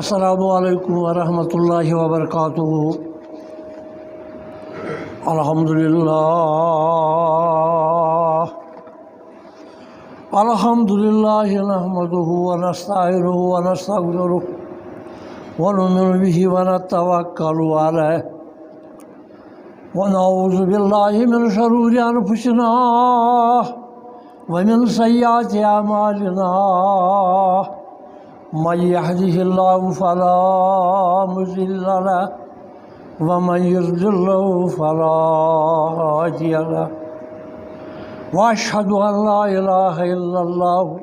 السلام علیکم ورحمۃ اللہ وبرکاتہ۔ الحمدللہ نحمدہ ونستعینہ ونستغفرہ ونؤمن بہ ونتوکل علیہ ونعوذ باللہ من شرور انفسنا ومن سیئات اعمالنا من يهده الله فلا مضل له ومن يضلل فلا هادي له وأشهد أن لا إله إلا الله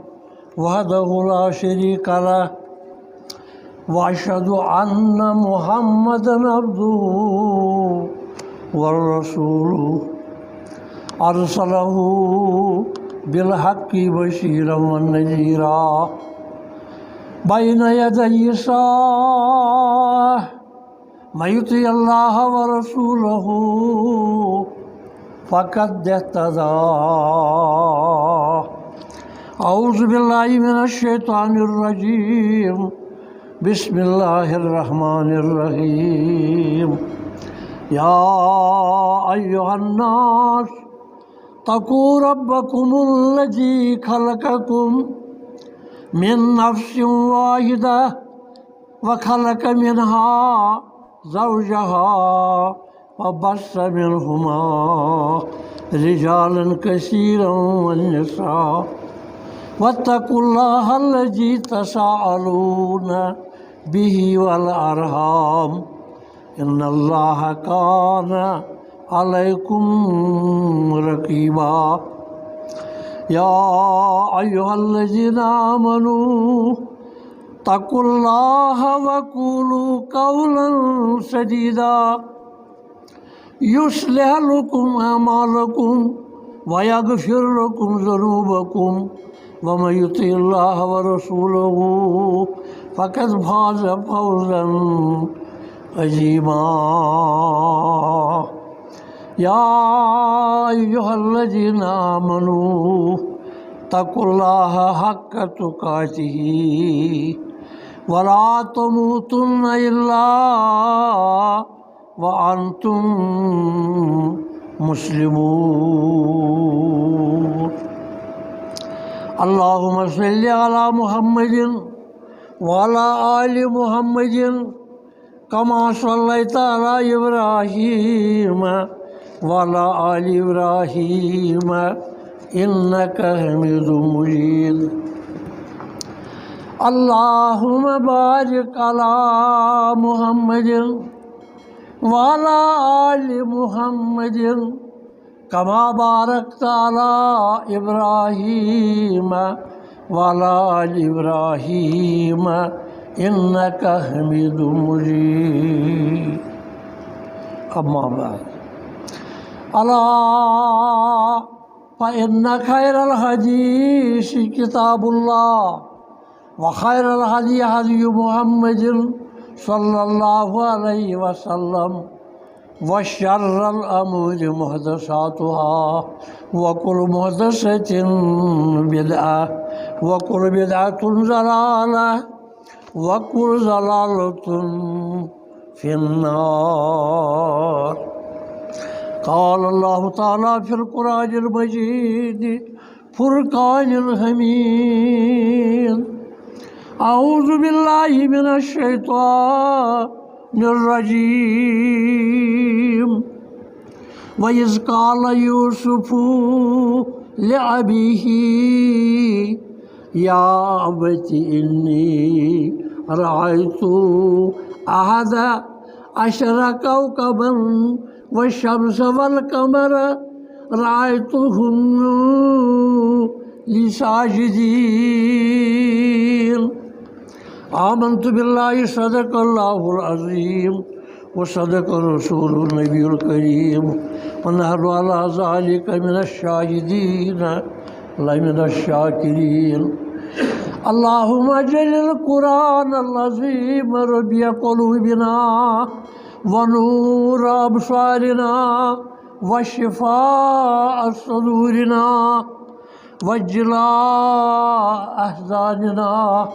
وحده لا شريك له وأشهد أن محمدا عبده ورسوله أرسله بالحق بشيرا ونذيرا بين يدي الساعة من يطع الله ورسوله فقد اهتدى أعوذ بالله من الشيطان الرجيم بسم الله الرحمن الرحيم يا أيها الناس اتقوا ربكم الذي خلقكم من نفس واحدة وخلق منها زوجها وبث منهما رجالا كثيرا والنساء واتقوا الله الذي تساءلون به والأرحام إن الله كان عليكم رقيبا يا أيها الذين آمنوا اتقوا الله وقولوا قولا سديدا يصلح لكم أعمالكم ويغفر لكم ذنوبكم ومن يطع الله ورسوله فقد فاز فوزا عظيما يا أيها الذين آمنوا اتقوا الله حق تقاته ولا تموتن إلا وأنتم مسلمون اللهم صل على محمد وعلى آل محمد كما صليت على إبراهيم وعلى آل إبراهيم إنك حميد مجيد اللهم بارك على محمد وعلى آل محمد كما باركت على إبراهيم وعلى آل إبراهيم إنك حميد مجيد أما بعد ألا فإن خير الحديث كتاب الله وخير الهدي هدي محمد صلى الله عليه وسلم وشر الأمور محدثاتها وكل محدثة بدعة وكل بدعة ضلالة وكل ضلالة في النار قال الله تعالى في القرآن المجيد فرقان الحميد أعوذ بالله من الشيطان الرجيم وإذ قال يوسف لأبيه يا أبت إني رأيت أحد عشر كوكبا والشمس والقمر رأيتهم لي ساجدين آمنت بالله صدق الله العظيم وصدق رسول النبي الكريم ونحن على ذلك من الشاهدين من الشاكرين اللهم اجعل القرآن العظيم ربيع قلوبنا ونور أبصارنا وشفاء صدورنا وجلاء أحزاننا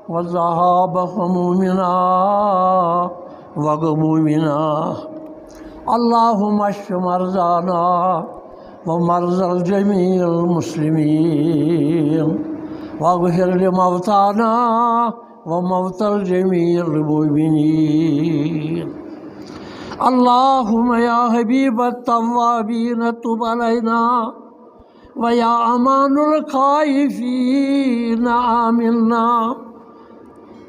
وذهاب همومنا وغمومنا اللهم اشف مرضانا ومرضى الجميع المسلمين واغفر لموتانا وموتى الجميع المؤمنين اللهم يا حبيب التوابين تب علينا ويا امان الخائفين آمنا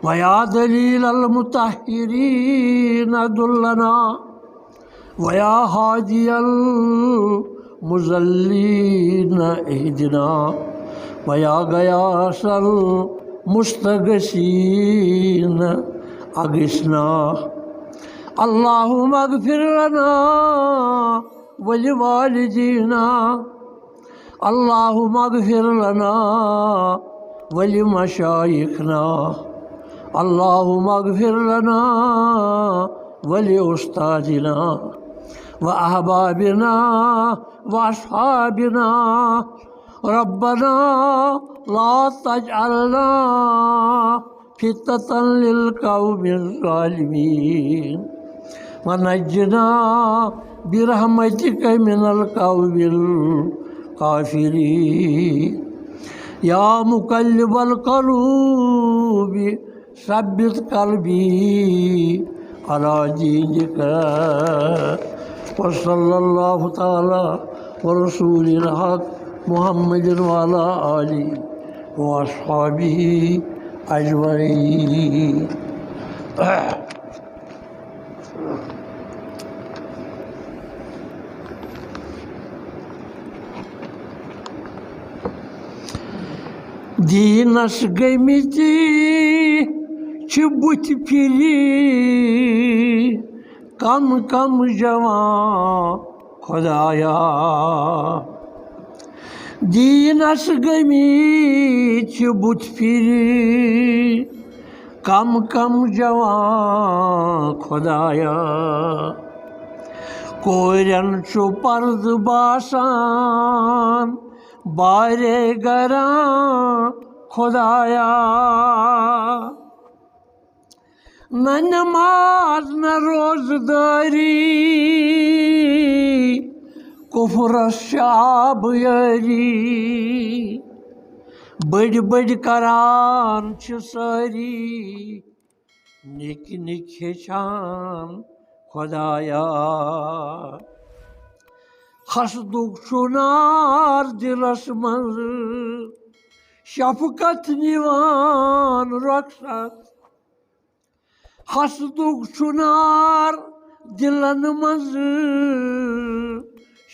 ويا دليل المطهرين دلنا ويا هادي المضلين اهدنا ويا غياث المستغيثين اغثنا اللهم اغفر لنا ولوالدينا اللهم اغفر لنا ولمشايخنا اللهم اغفر لنا ولأستاذنا وأحبابنا وأصحابنا ربنا لا تجعلنا فتنة للقوم الظالمين ونجنا برحمتك من القوم الكافرين يا مقلب القلوب ثبت قلبي على دينك وصلى الله تعالى ورسول الحق محمد وعلى آله وأصحابه أجمعين دینس گٔمٕتۍ چھِ بُتھِ پھِرِ کم کم جوان خۄدایا دیٖنس گٔمٕتۍ چھِ بُتھِ پھِرِ کم کم جوان خۄدایا کورٮ۪ن چھُ پردٕ باسان بارے گراں خۄدایا نہ نماز نہ روزدٲری کُفرس چھِ آبیٲری بٔڑۍ بٔڑۍ کران چھِ سٲری نِکۍ نِکۍ ہیٚچھان خۄدایا حسدُک چھُ نار دِلس منٛز شفقت نِوان رۄخصت حسدُک چھُ نار دِلن منٛز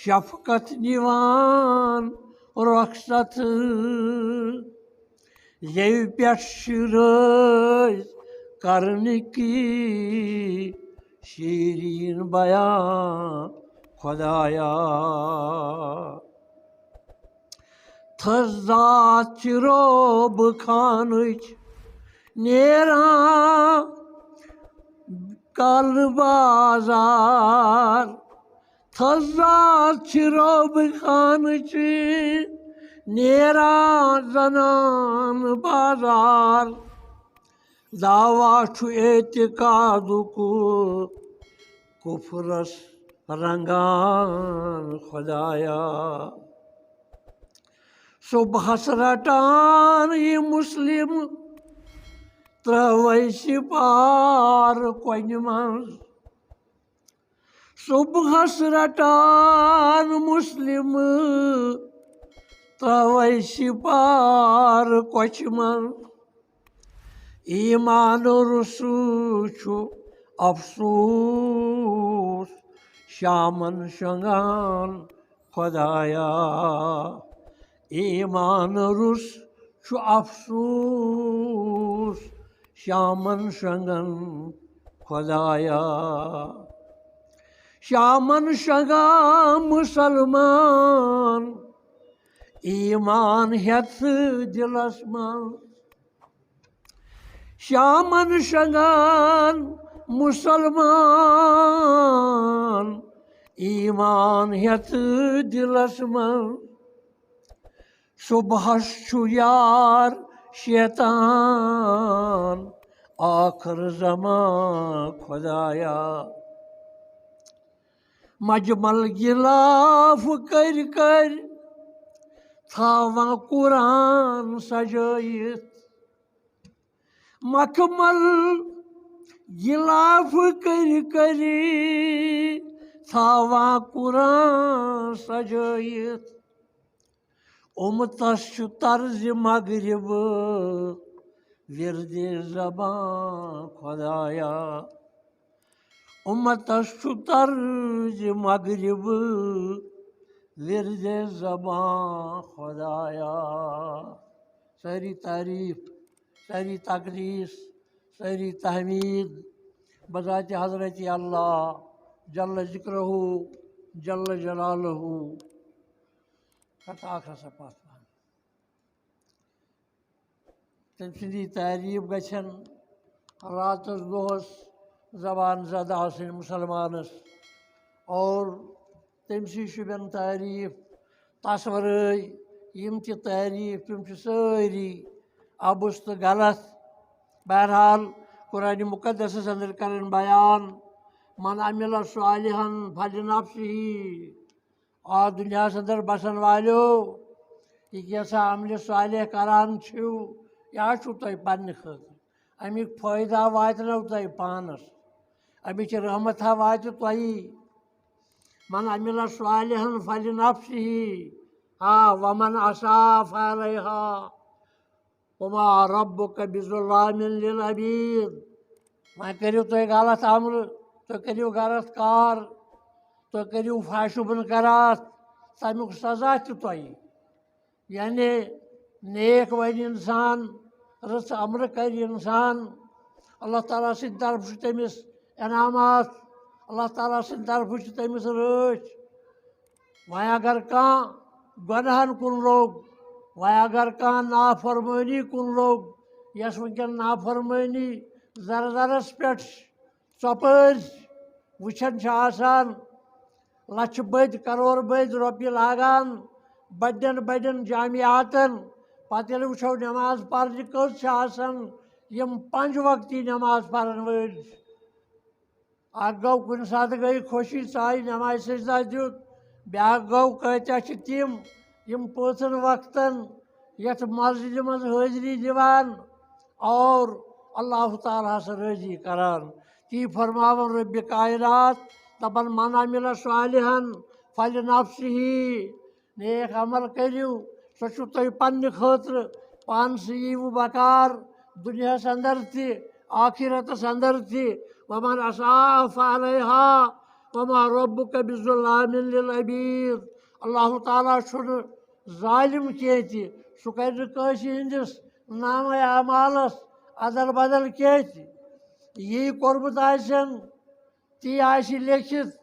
شفقت نِوان رۄخصت زیٚوِ پٮ۪ٹھ شِرٲزۍ کرنٕکی شیٖریٖن بیان خۄدایا تھٔز ذات چھِ روبہٕ خانٕچ نیران کالہٕ بازار تھٔز ذات چھِ روبہٕ خانٕچ نیران زنانہٕ بازار دعوا چھُ اعتقادُک کُفرس رنگان خۄدایا صُبحس رٹان یہِ مُسلِم ترٛٲوے سِپار کۄنہِ منٛز صُبحس رٹان مُسلِم ترٛٲوے سِپار کۄچھِ منٛز ایٖمان رُسوٗ چھُ افسوٗس شامن شۄنٛگان خۄدایا ایٖمان روٚس چھُ افسوٗس شامن شۄنٛگان خۄدایا شامن شۄنٛگان مُسلمان ایٖمان ہٮ۪تھ دِلس منٛز شامن شۄنٛگان مُسلمان ایٖمان ہٮ۪تھ دِلس منٛز صُبحس چھُ یار شیطان آخر زمان خدایا مجمل غلاف کر کر تھاواں قرآن سجٲیِتھ مکمل غلاف کر کر تھاواں قرآن سجٲیِتھ اُمتس چھُ طرزِ مغرب وِردِ زبان خدایا اُمتس چھُ طرزِ مغرب وِردِ زبان خدایا ساری تعریف ساری تقدیس ساری تحمید بذات حضرت اللہ جل ذکرہ جل جلالہ تم سندی تعریف گژھن راتس دۄہس زبان زد آسٕنۍ مُسلمانس اور تٔمسٕے شُبٮ۪ن تعریف تس ورٲے یِم تہِ تعریف تِم چھِ سٲری اَبُس تہٕ غلط بہرحال قرآنِ مُقدسس انٛدر کرن بیان من عمل صالحا فلنفسہ آ دُنیاہس انٛدر بسن والیو یہِ کیٛاہ عملِ صالح کران چھِو یہِ حظ چھُو تۄہہِ پننہِ خٲطرٕ امیُک فٲیدٕ واتنو تۄہہِ پانس امِچ رحمتہ واتہِ تۄہی من عمل صالحا فلنفسہ ومن اساء فعلیہا وما ربک بظلام للعبید وۄنۍ کٔرِو تُہۍ غلط عملہٕ تُہۍ کٔرِو غلط کار تُہۍ کٔرِو فحش منکرات تمیُک سزا تہِ تۄہہِ یعنی نیک ونہِ انسان رٕژ عملہٕ کرِ انسان اللہ تعالیٰ سٕنٛدِ طرفہٕ چھُ تٔمِس انعامات اللہ تعالیٰ سٕنٛدِ طرفہٕ چھِ تٔمِس رٲچھ وۄنۍ اگر کانٛہہ گۄنہن کُن لوٚگ وۄنۍ اگر کانٛہہ نافرمٲنی کُن لوٚگ یۄس وٕنکٮ۪ن نافرمٲنی زرٕ زرس پٮ۪ٹھ ژۄپٲرۍ وٕچھان چھِ آسان لچھِ بٔدۍ کرور بٔدۍ رۄپیہِ لاگان بڑٮ۪ن بڑٮ۪ن جامعاتن پتہٕ ییٚلہِ وٕچھو نٮ۪ماز پرنہِ کٔژ چھِ آسان یِم پنٛج وقتی نٮ۪ماز پرن وٲلۍ اکھ گوٚو کُنہِ ساتہٕ گٔے خوشی ژایہِ نٮ۪مازِ سجدہ دیُت بیٛاکھ گوٚو کۭتیاہ چھِ تِم یِم پانٛژن وقتن یتھ مسجدِ منٛز حٲضری دِوان اور اللہ تعالیٰ ہس رٲضی کران تی فرماوان رۄبِ کائنات دپان من عمل صالحا فلنفسہ نیک عمل کٔرِو سۄ چھُو تۄہہِ پننہِ خٲطرٕ پانسٕے ییٖوٕ بکار دُنیاہس انٛدر تہِ آخرتس انٛدر تہِ ومن اساء فعلیہا وما ربک بظلام للعبید اللہ تعالیٰ چھُنہٕ ظالم کینٛہہ تہِ سُہ کرِ نہٕ کٲنٛسہِ ہٕنٛدِس نامے اعمالس ادل بدل کینٛہہ تہِ یی کوٚرمُت آسٮ۪ن تی آسہِ لیکھِتھ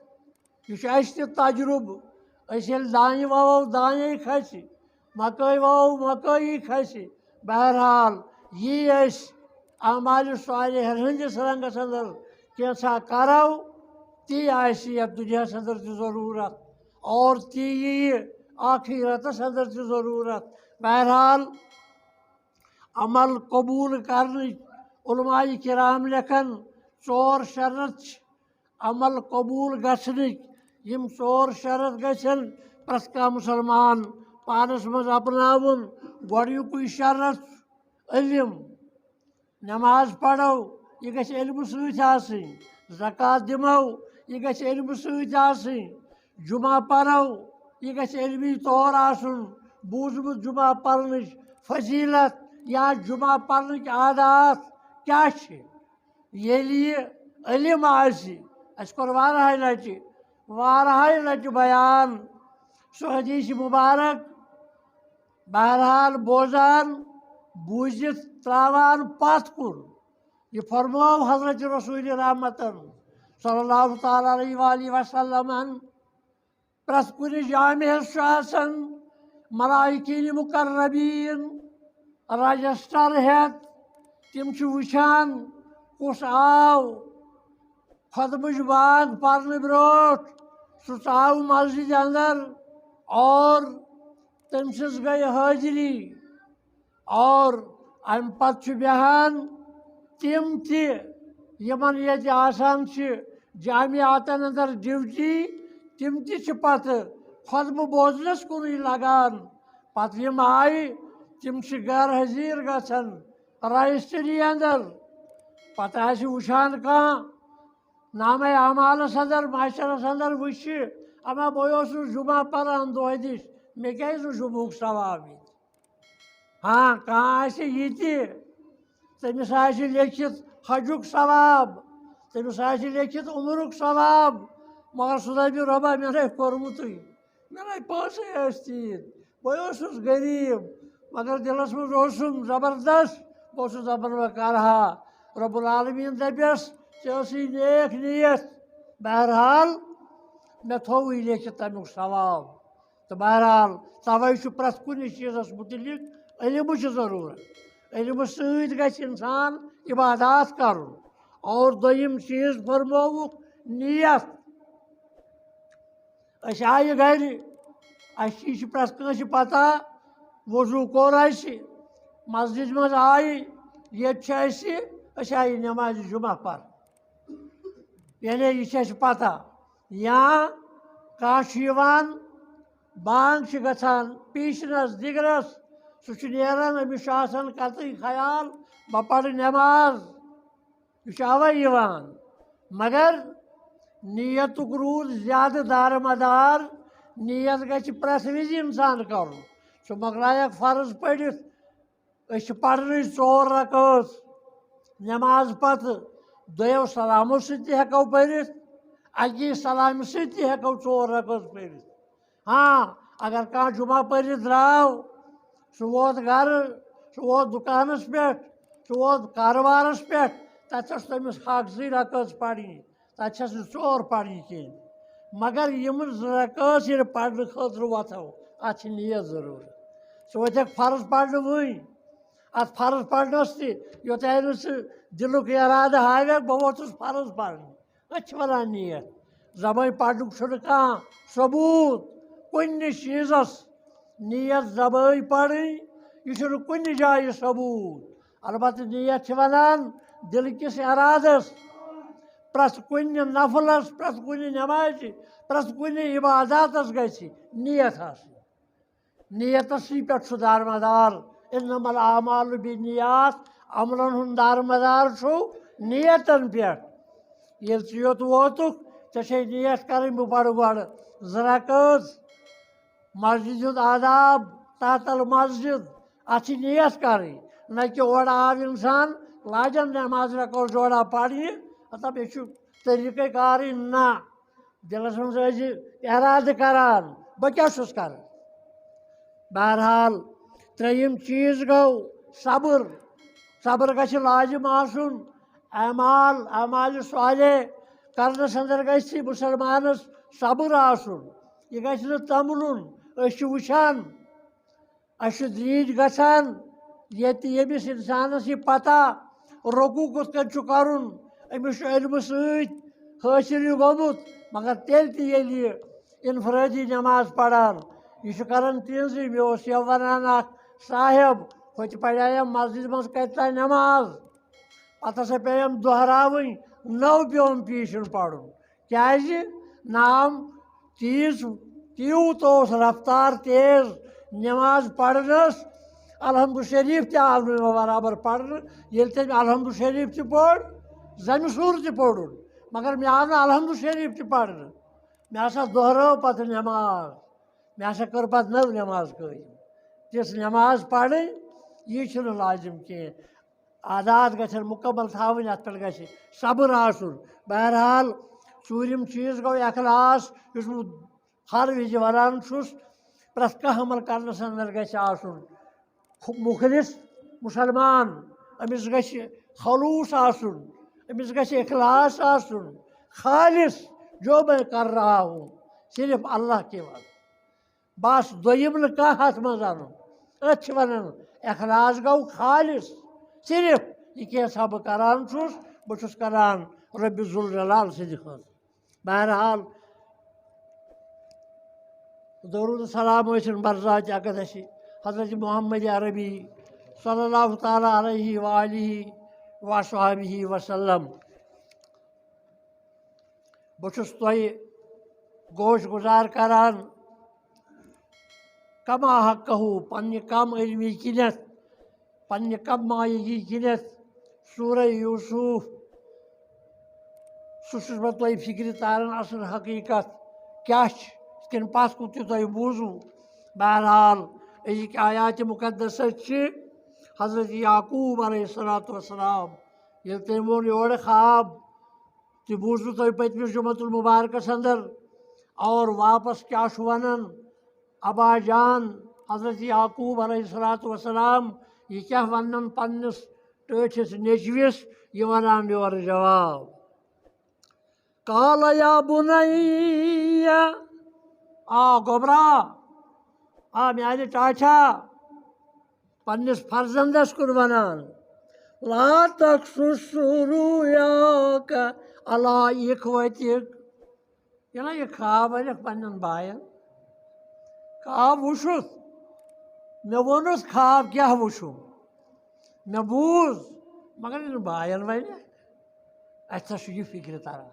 یہِ چھُ اسہِ تہِ تجرُبہٕ أسۍ ییٚلہِ دانہِ ووو دانے کھسہِ مکٲے ووو مکٲیی کھسہِ بہرحال یی أسۍ اعمالِ صالحن ہٕنٛدِس رنٛگس انٛدر کینٛژھا کرو تی آسہِ یتھ دُنیاہس انٛدر تہِ ضروٗرت اور تی یِیہِ آخرتس انٛدر تہِ ضروٗرت بہرحال عمل قبوٗل کرنٕکۍ علماءِ کرام لیکھان ژور شرط چھِ عمل قبوٗل گژھنٕکۍ یِم ژور شرط گژھن پرٛٮ۪تھ کانٛہہ مُسلمان پانس منٛز اپناوُن گۄڈنیُکُے شرط علم نٮ۪ماز پرو یہِ گژھِ علمہٕ سۭتۍ آسٕنۍ زکات دِمو یہِ گژھِ علمہٕ سۭتۍ آسٕنۍ جُمعہ پرو یہِ گژھِ علمی طور آسُن بوٗزمُت جُمعہ پرنٕچ فضیٖلت یا جُمعہ پرنٕکۍ عادات کیٛاہ چھِ ییٚلہِ یہِ علم آسہِ اَسہِ کوٚر واریاہہِ لٹہِ بیان سُہ حدیٖثِ مُبارک بہرحال بوزان بوٗزِتھ ترٛاوان پتھ کُن یہِ فرموو حضرت رسوٗلِ رحمتن صلی اللہ تعالیٰ علیہ وآلہ وسلمن پرٛٮ۪تھ کُنہِ جامعس چھُ آسان ملائکیٖن مُقربیٖن رجسٹر ہٮ۪تھ تِم چھِ وٕچھان کُس آو خۄطبٕچ بانٛگ پرنہٕ برٛونٛٹھ سُہ ژاو مسجدِ انٛدر اور تٔمۍ سٕنٛز گٔے حٲضری اور امہ پتہ بیہان تم تہ یمن ییٚتہِ آسان چھِ جامعاتن اندر ڈیوٹی تم تہ چھِ پتہٕ خطبہٕ بوزنس کُنُے لگان پتہٕ یِم آیہِ تم چھِ غیر حٲضِر گژھان رجسٹری اندر پتہٕ آسہِ وٕچھان کانٛہہ نامے اعمالس اندر معاشرس اندر وٕچھِ اما بہٕ اوسُس جمعہ پران دۄہ دِش مےٚ کیازِ نہٕ جمعُک ثواب ییٚتہِ ہاں کانٛہہ آسہِ یہِ تہِ تٔمِس آسہِ لیکھِتھ حجُک ثواب تٔمِس آسہِ لیکھِتھ عمرُک ثواب مگر سُہ دپہِ رۄبا مےٚ نَے کوٚرمُتٕے مےٚ نَے پونٛسے ٲسۍ تیٖتۍ بہٕ اوسُس غریٖب مگر دِلس منٛز اوسُم زبردست بہٕ اوسُس دپان وۄنۍ کرٕہا رۄب العالمیٖن دپٮ۪س ژےٚ ٲسٕے نیک نیت بہرحال مےٚ تھووُے لیکھِتھ تمیُک ثواب تہٕ بہرحال توے چھُ پرٛٮ۪تھ کُنہِ چیٖزس مُتعلق علمٕچ ضروٗرت علمہٕ سۭتۍ گژھِ انسان عبادات کرُن اور دوٚیِم چیٖز فرمووُکھ نیت أسۍ آیہِ گرِ اَسہِ یہِ چھِ پرٛٮ۪تھ کٲنٛسہِ پتہ وضوٗ کوٚر اَسہِ مسجد منٛز آیہِ ییٚتہِ چھِ اَسہِ أسۍ آیہِ نٮ۪مازِ جُمعہ پرنہِ یعنی یہِ چھِ اَسہِ پتہ یا کانٛہہ چھُ یِوان بانٛگ چھِ گژھان پیٖشنس دِگرس سُہ چھُ نیران أمِس چھُ آسان قطعی خیال بہٕ پرٕ نٮ۪ماز یہِ چھُ اَوے یِوان مگر نیتُک روٗد زیادٕ دارمدار نیت گژھِ پرٛٮ۪تھ وِزِ اِنسان کرُن سُہ مۄکلایکھ فرض پٔرِتھ أسۍ چھِ پرنٕے 4 رکٲژ نٮ۪ماز پتہٕ دۄیو سلامو سۭتۍ تہِ ہٮ۪کو پٔرِتھ اکی سلامہِ سۭتۍ تہِ ہٮ۪کو 4 رکٲژ پٔرِتھ ہاں اگر کانٛہہ جُمعہ پٔرِتھ درٛاو سُہ ووت گرٕ سُہ ووت دُکانس پٮ۪ٹھ سُہ ووت کارٕبارس پٮ۪ٹھ تتہِ ٲس تٔمِس اکھ 2 رکٲژ پرنہِ تتہِ چھس نہٕ 4 پرنہِ کینٛہہ مگر یِم 2 رکٲژ ییٚلہِ پرنہٕ خٲطرٕ وۄتھو اتھ چھِ نیت ضروٗرت ژٕ ؤتھکھ فرض پرنہٕ وٕنۍ اتھ فرض پرنس تہِ یوٚتانۍ نہٕ ژٕ دِلُک ارادٕ ہاوکھ بہٕ ووتھُس فرض پرنہِ أتھۍ چھِ ونان نیت زبٲنۍ پرنُک چھُنہٕ کانٛہہ ثبوٗت کُنہِ چیٖزس نیت زبٲنۍ پرٕنۍ یہِ چھُنہٕ کُنہِ جایہِ ثبوٗت البتہٕ نیت چھِ ونان دِلہٕ کِس ارادس پرٛٮ۪تھ کُنہِ نفلس پرٛٮ۪تھ کُنہِ نٮ۪مازِ پرٛٮ۪تھ کُنہِ عباداتس گژھِ نیت آسٕنۍ نیتسٕے پٮ۪ٹھ چھُ دارمدار اِنما الاعمالُ بالنیات عملن ہُنٛد دارمدار چھُ نیتن پٮ۪ٹھ ییٚلہِ ژٕ یوٚت ووتُکھ ژےٚ چھے نیت کرٕنۍ بہٕ پرٕ گۄڈٕ 2 رکٲژ مسجد ہُنٛد آداب تحت المسجد اتھ چھِ نیت کرٕنۍ نہ کہِ اورٕ آو انسان لاجن نٮ۪ماز 2 رکٲژ جورا پرنہِ مطلب یہِ چھُ طٔریٖقے کارٕے نہ دِلس منٛز ٲسۍ ارادٕ کران بہٕ کیٛاہ چھُس کران بہرحال 3یِم چیٖز گوٚو صبر صبر گژھِ لازِم آسُن اعمالِ صالح کرنس اندر گژھِ مُسلمانس صبر آسُن یہِ گژھِ نہٕ تمبلُن أسۍ چھِ وٕچھان اَسہِ چھُ دریٖج گژھان ییٚتہِ ییٚمِس انسانس یہِ پتہ رۄکوٗ کِتھ کٔنۍ چھُ کرُن أمِس چھُ علمہٕ سۭتۍ حٲصِل یہِ گوٚمُت مگر تیٚلہِ تہِ ییٚلہِ یہِ انفرٲدی نٮ۪ماز پران یہِ چھُ کران تِہنٛزٕے مےٚ اوس یَوٕ ونان اکھ صاحب ہوٚتہِ پرییَم مسجد منٛز کتہِ تانۍ نٮ۪ماز پتہٕ ہسا پیٚیَم دۄہراوٕنۍ نٔو پیوٚم پیٖشُن پرُن کیٛازِ نہ آم تیوٗت اوس رفتار تیز نٮ۪ماز پرنس الحمدُ شریٖف تہِ آو نہٕ مےٚ برابر پرنہٕ ییٚلہِ تٔمۍ الحمدُ شریٖف تہِ پوٚر زمہِ سوٗر تہِ پوٚرُن مگر مےٚ آو نہٕ الحمدُ شریٖف تہِ پرنہٕ مےٚ ہسا دۄہرٲو پتہٕ نٮ۪ماز مےٚ ہسا کٔر پتہٕ نٔو نٮ۪ماز قٲیِم تِژھ نٮ۪ماز پرٕنۍ یہِ چھُنہٕ لازِم کینٛہہ عادات گژھن مُکمل تھاوٕنۍ اتھ پٮ۪ٹھ گژھِ صبر آسُن بہرحال 4یِم چیٖز گوٚو اخلاص یُس بہٕ ہر وِزِ ونان چھُس پرٛٮ۪تھ کانٛہہ عمل کرنس اندر گژھِ آسُن مُخلِص مُسلمان أمِس گژھِ خلوٗص آسُن أمِس گژھِ اخلاص آسُن خالص جو میں کر رہا ہوں صرف اللہ کے واسطے بس دوٚیِم نہٕ کانٛہہ اتھ منٛز انُن أتھۍ چھِ ونان اخلاص گوٚو خالص صرف یہِ کینٛژھا بہٕ کران چھُس بہٕ چھُس کران رۄبِ ذوالجلال سٕنٛدِ خٲطرٕ بہرحال درود و سلام ٲسِن بر ذاتِ اقدسِ حضرت محمد عربی صلی اللہ تعالیٰ علیہ وآلہ وصحبہ وسلم بہٕ چھُس تۄہہِ گوش گُزار کران کما حقہُ پننہِ کم علمی کِنٮ۪تھ پننہِ کم مایگی کِنٮ۪تھ سورہ یوٗسف سُہ چھُس بہٕ تۄہہِ فِکرِ تاران اصل حقیٖقت کیٛاہ چھِ یِتھ کٔنۍ پتھ کُن تہِ تۄہہِ بوٗزوٕ بہرحال أزِکۍ آیاتِ مُقدسہ چھِ حضرت یعقوٗب علیہ الصلوۃ والسلام ییٚلہِ تٔمۍ ووٚن یورٕ خواب تہِ بوٗزوٕ تۄہہِ پٔتمِس جُمعۃ المبارکس انٛدر اور واپس کیٛاہ چھُ ونان ابا جان حضرت یعقوٗب علیہ الصلوۃ والسلام یہِ کیٛاہ ونان پننِس ٹٲٹھِس نیٚچوِس یہِ ونان یورٕ جواب قال یا بُنَیَّ گوٚبرا میانہِ ٹاٹھا پننِس فرزندس کُن ونان لا تقصص رؤیاک علی اخوتک یہِ خواب ونکھ پننٮ۪ن باین خواب وٕچھُتھ مےٚ ووٚنُتھ خواب کیٛاہ وٕچھُم مےٚ بوٗز مگر ییٚلہِ باین ونہِ اَسہِ ہسا چھُ یہِ فِکرِ تران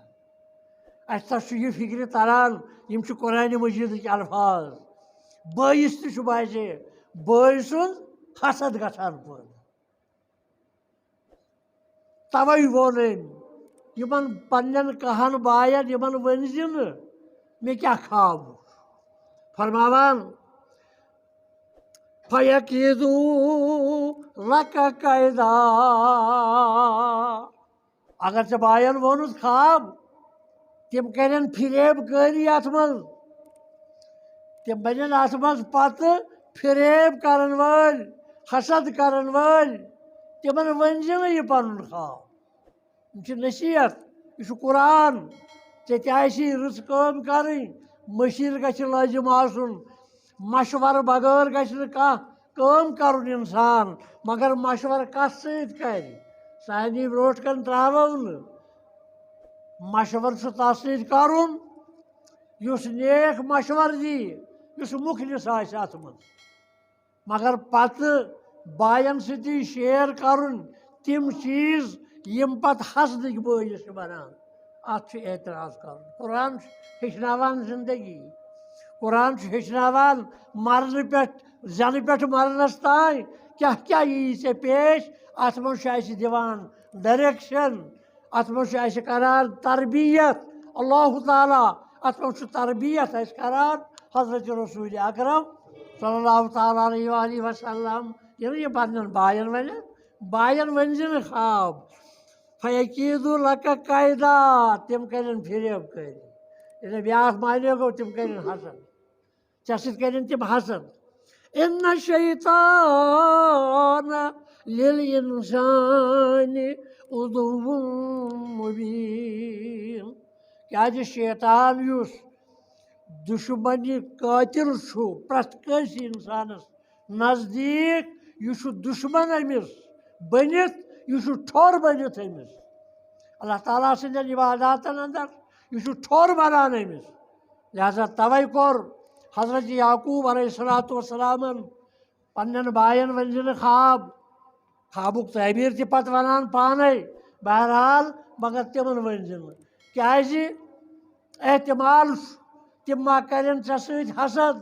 اَسہِ ہسا چھُ یہِ فِکرِ تران یِم چھِ قرآنِ مجیٖدٕکۍ الفاظ بٲیِس تہِ چھُ باسے بٲے سُنٛد حسد گژھان پٲدٕ توے ووٚن أمۍ یِمن پننٮ۪ن کہن باین یِمن ؤنۍ زِ نہٕ مےٚ کیٛاہ خواب وُچھ فرماوان فَیَکیٖدوٗ لَکَ کَیدا اگر ژےٚ باین ووٚنُتھ خواب تِم کرن فریب کٲری اتھ منٛز تِم بنن اتھ منٛز پتہٕ فریب کرن وٲلۍ حسد کرن وٲلۍ تِمن ؤنۍ زِ نہٕ یہِ پنُن خواب یِم چھِ نصیحت یہِ چھُ قرآن ژےٚ تہِ آسی رٕژ کٲم کرٕنۍ مٔشیٖر گژھِ لٲزِم آسُن مشورٕ بغٲر گژھِ نہٕ کانٛہہ کٲم کرُن انسان مگر مشورٕ کتھ سۭتۍ کرِ سارنٕے برونٛٹھ کن ترٛاوو نہٕ مشورٕ چھُ تتھ سۭتۍ کرُن یُس نیک مشورٕ دِیہِ یُس مُخلِص آسہِ اتھ منٛز مگر پتہٕ باین سۭتی شیر کرُن تِم چیٖز یِم پتہٕ حسدٕکۍ بٲیِس چھِ بنان اتھ چھُ اعتراض کرُن قرآن چھُ ہیٚچھناوان زندگی قرآن چھُ ہیٚچھناوان مرنہٕ پٮ۪ٹھ زینہٕ پٮ۪ٹھ مرنس تانۍ کیٛاہ کیٛاہ یی ژےٚ پیش اتھ منٛز چھُ اسہِ دِوان ڈریکشن اتھ منٛز چھُ اسہِ کران تربیت اللہ تعالیٰ اتھ منٛز چھُ تربیت اسہِ کران حضرت رسول اکرم صلی اللہ تعالیٰ علیہ وآلہ وسلم ییٚلہِ یہِ پننٮ۪ن باین ونہِ باین ؤنۍ زِ نہٕ خواب فَیَکیٖدوٗ لَکَ کَیدا تِم کرن فریب کٲری ییٚلہِ بیٛاکھ مانے گوٚو تِم کرن حسد ژےٚ سۭتۍ کرن تِم حسد اِنَّ الشَّیطانَ لِلْاِنسانِ عُدُوٌّ مُبیٖن کیٛازِ شیطان یُس دُشمنہِ قٲتِل چھُ پرٛٮ۪تھ کٲنٛسہِ انسانس نزدیٖک یہِ چھُ دُشمن أمِس بٔنِتھ یہِ چھُ ٹھوٚر بٔنِتھ أمِس اللہ تعالیٰ سٕنٛدٮ۪ن عباداتن انٛدر یہِ چھُ ٹھوٚر بنان أمِس لہذا توے کوٚر حضرت یعقوٗب علیہ الصلوۃ والسلامن پننٮ۪ن باین ؤنۍ زِ نہٕ خواب خوابُک تعبیٖر تہِ پتہٕ ونان پانے بہرحال مگر تِمن ؤنۍ زِ نہٕ کیٛازِ احتمال چھُ تِم ما کرن ژےٚ سۭتۍ حسد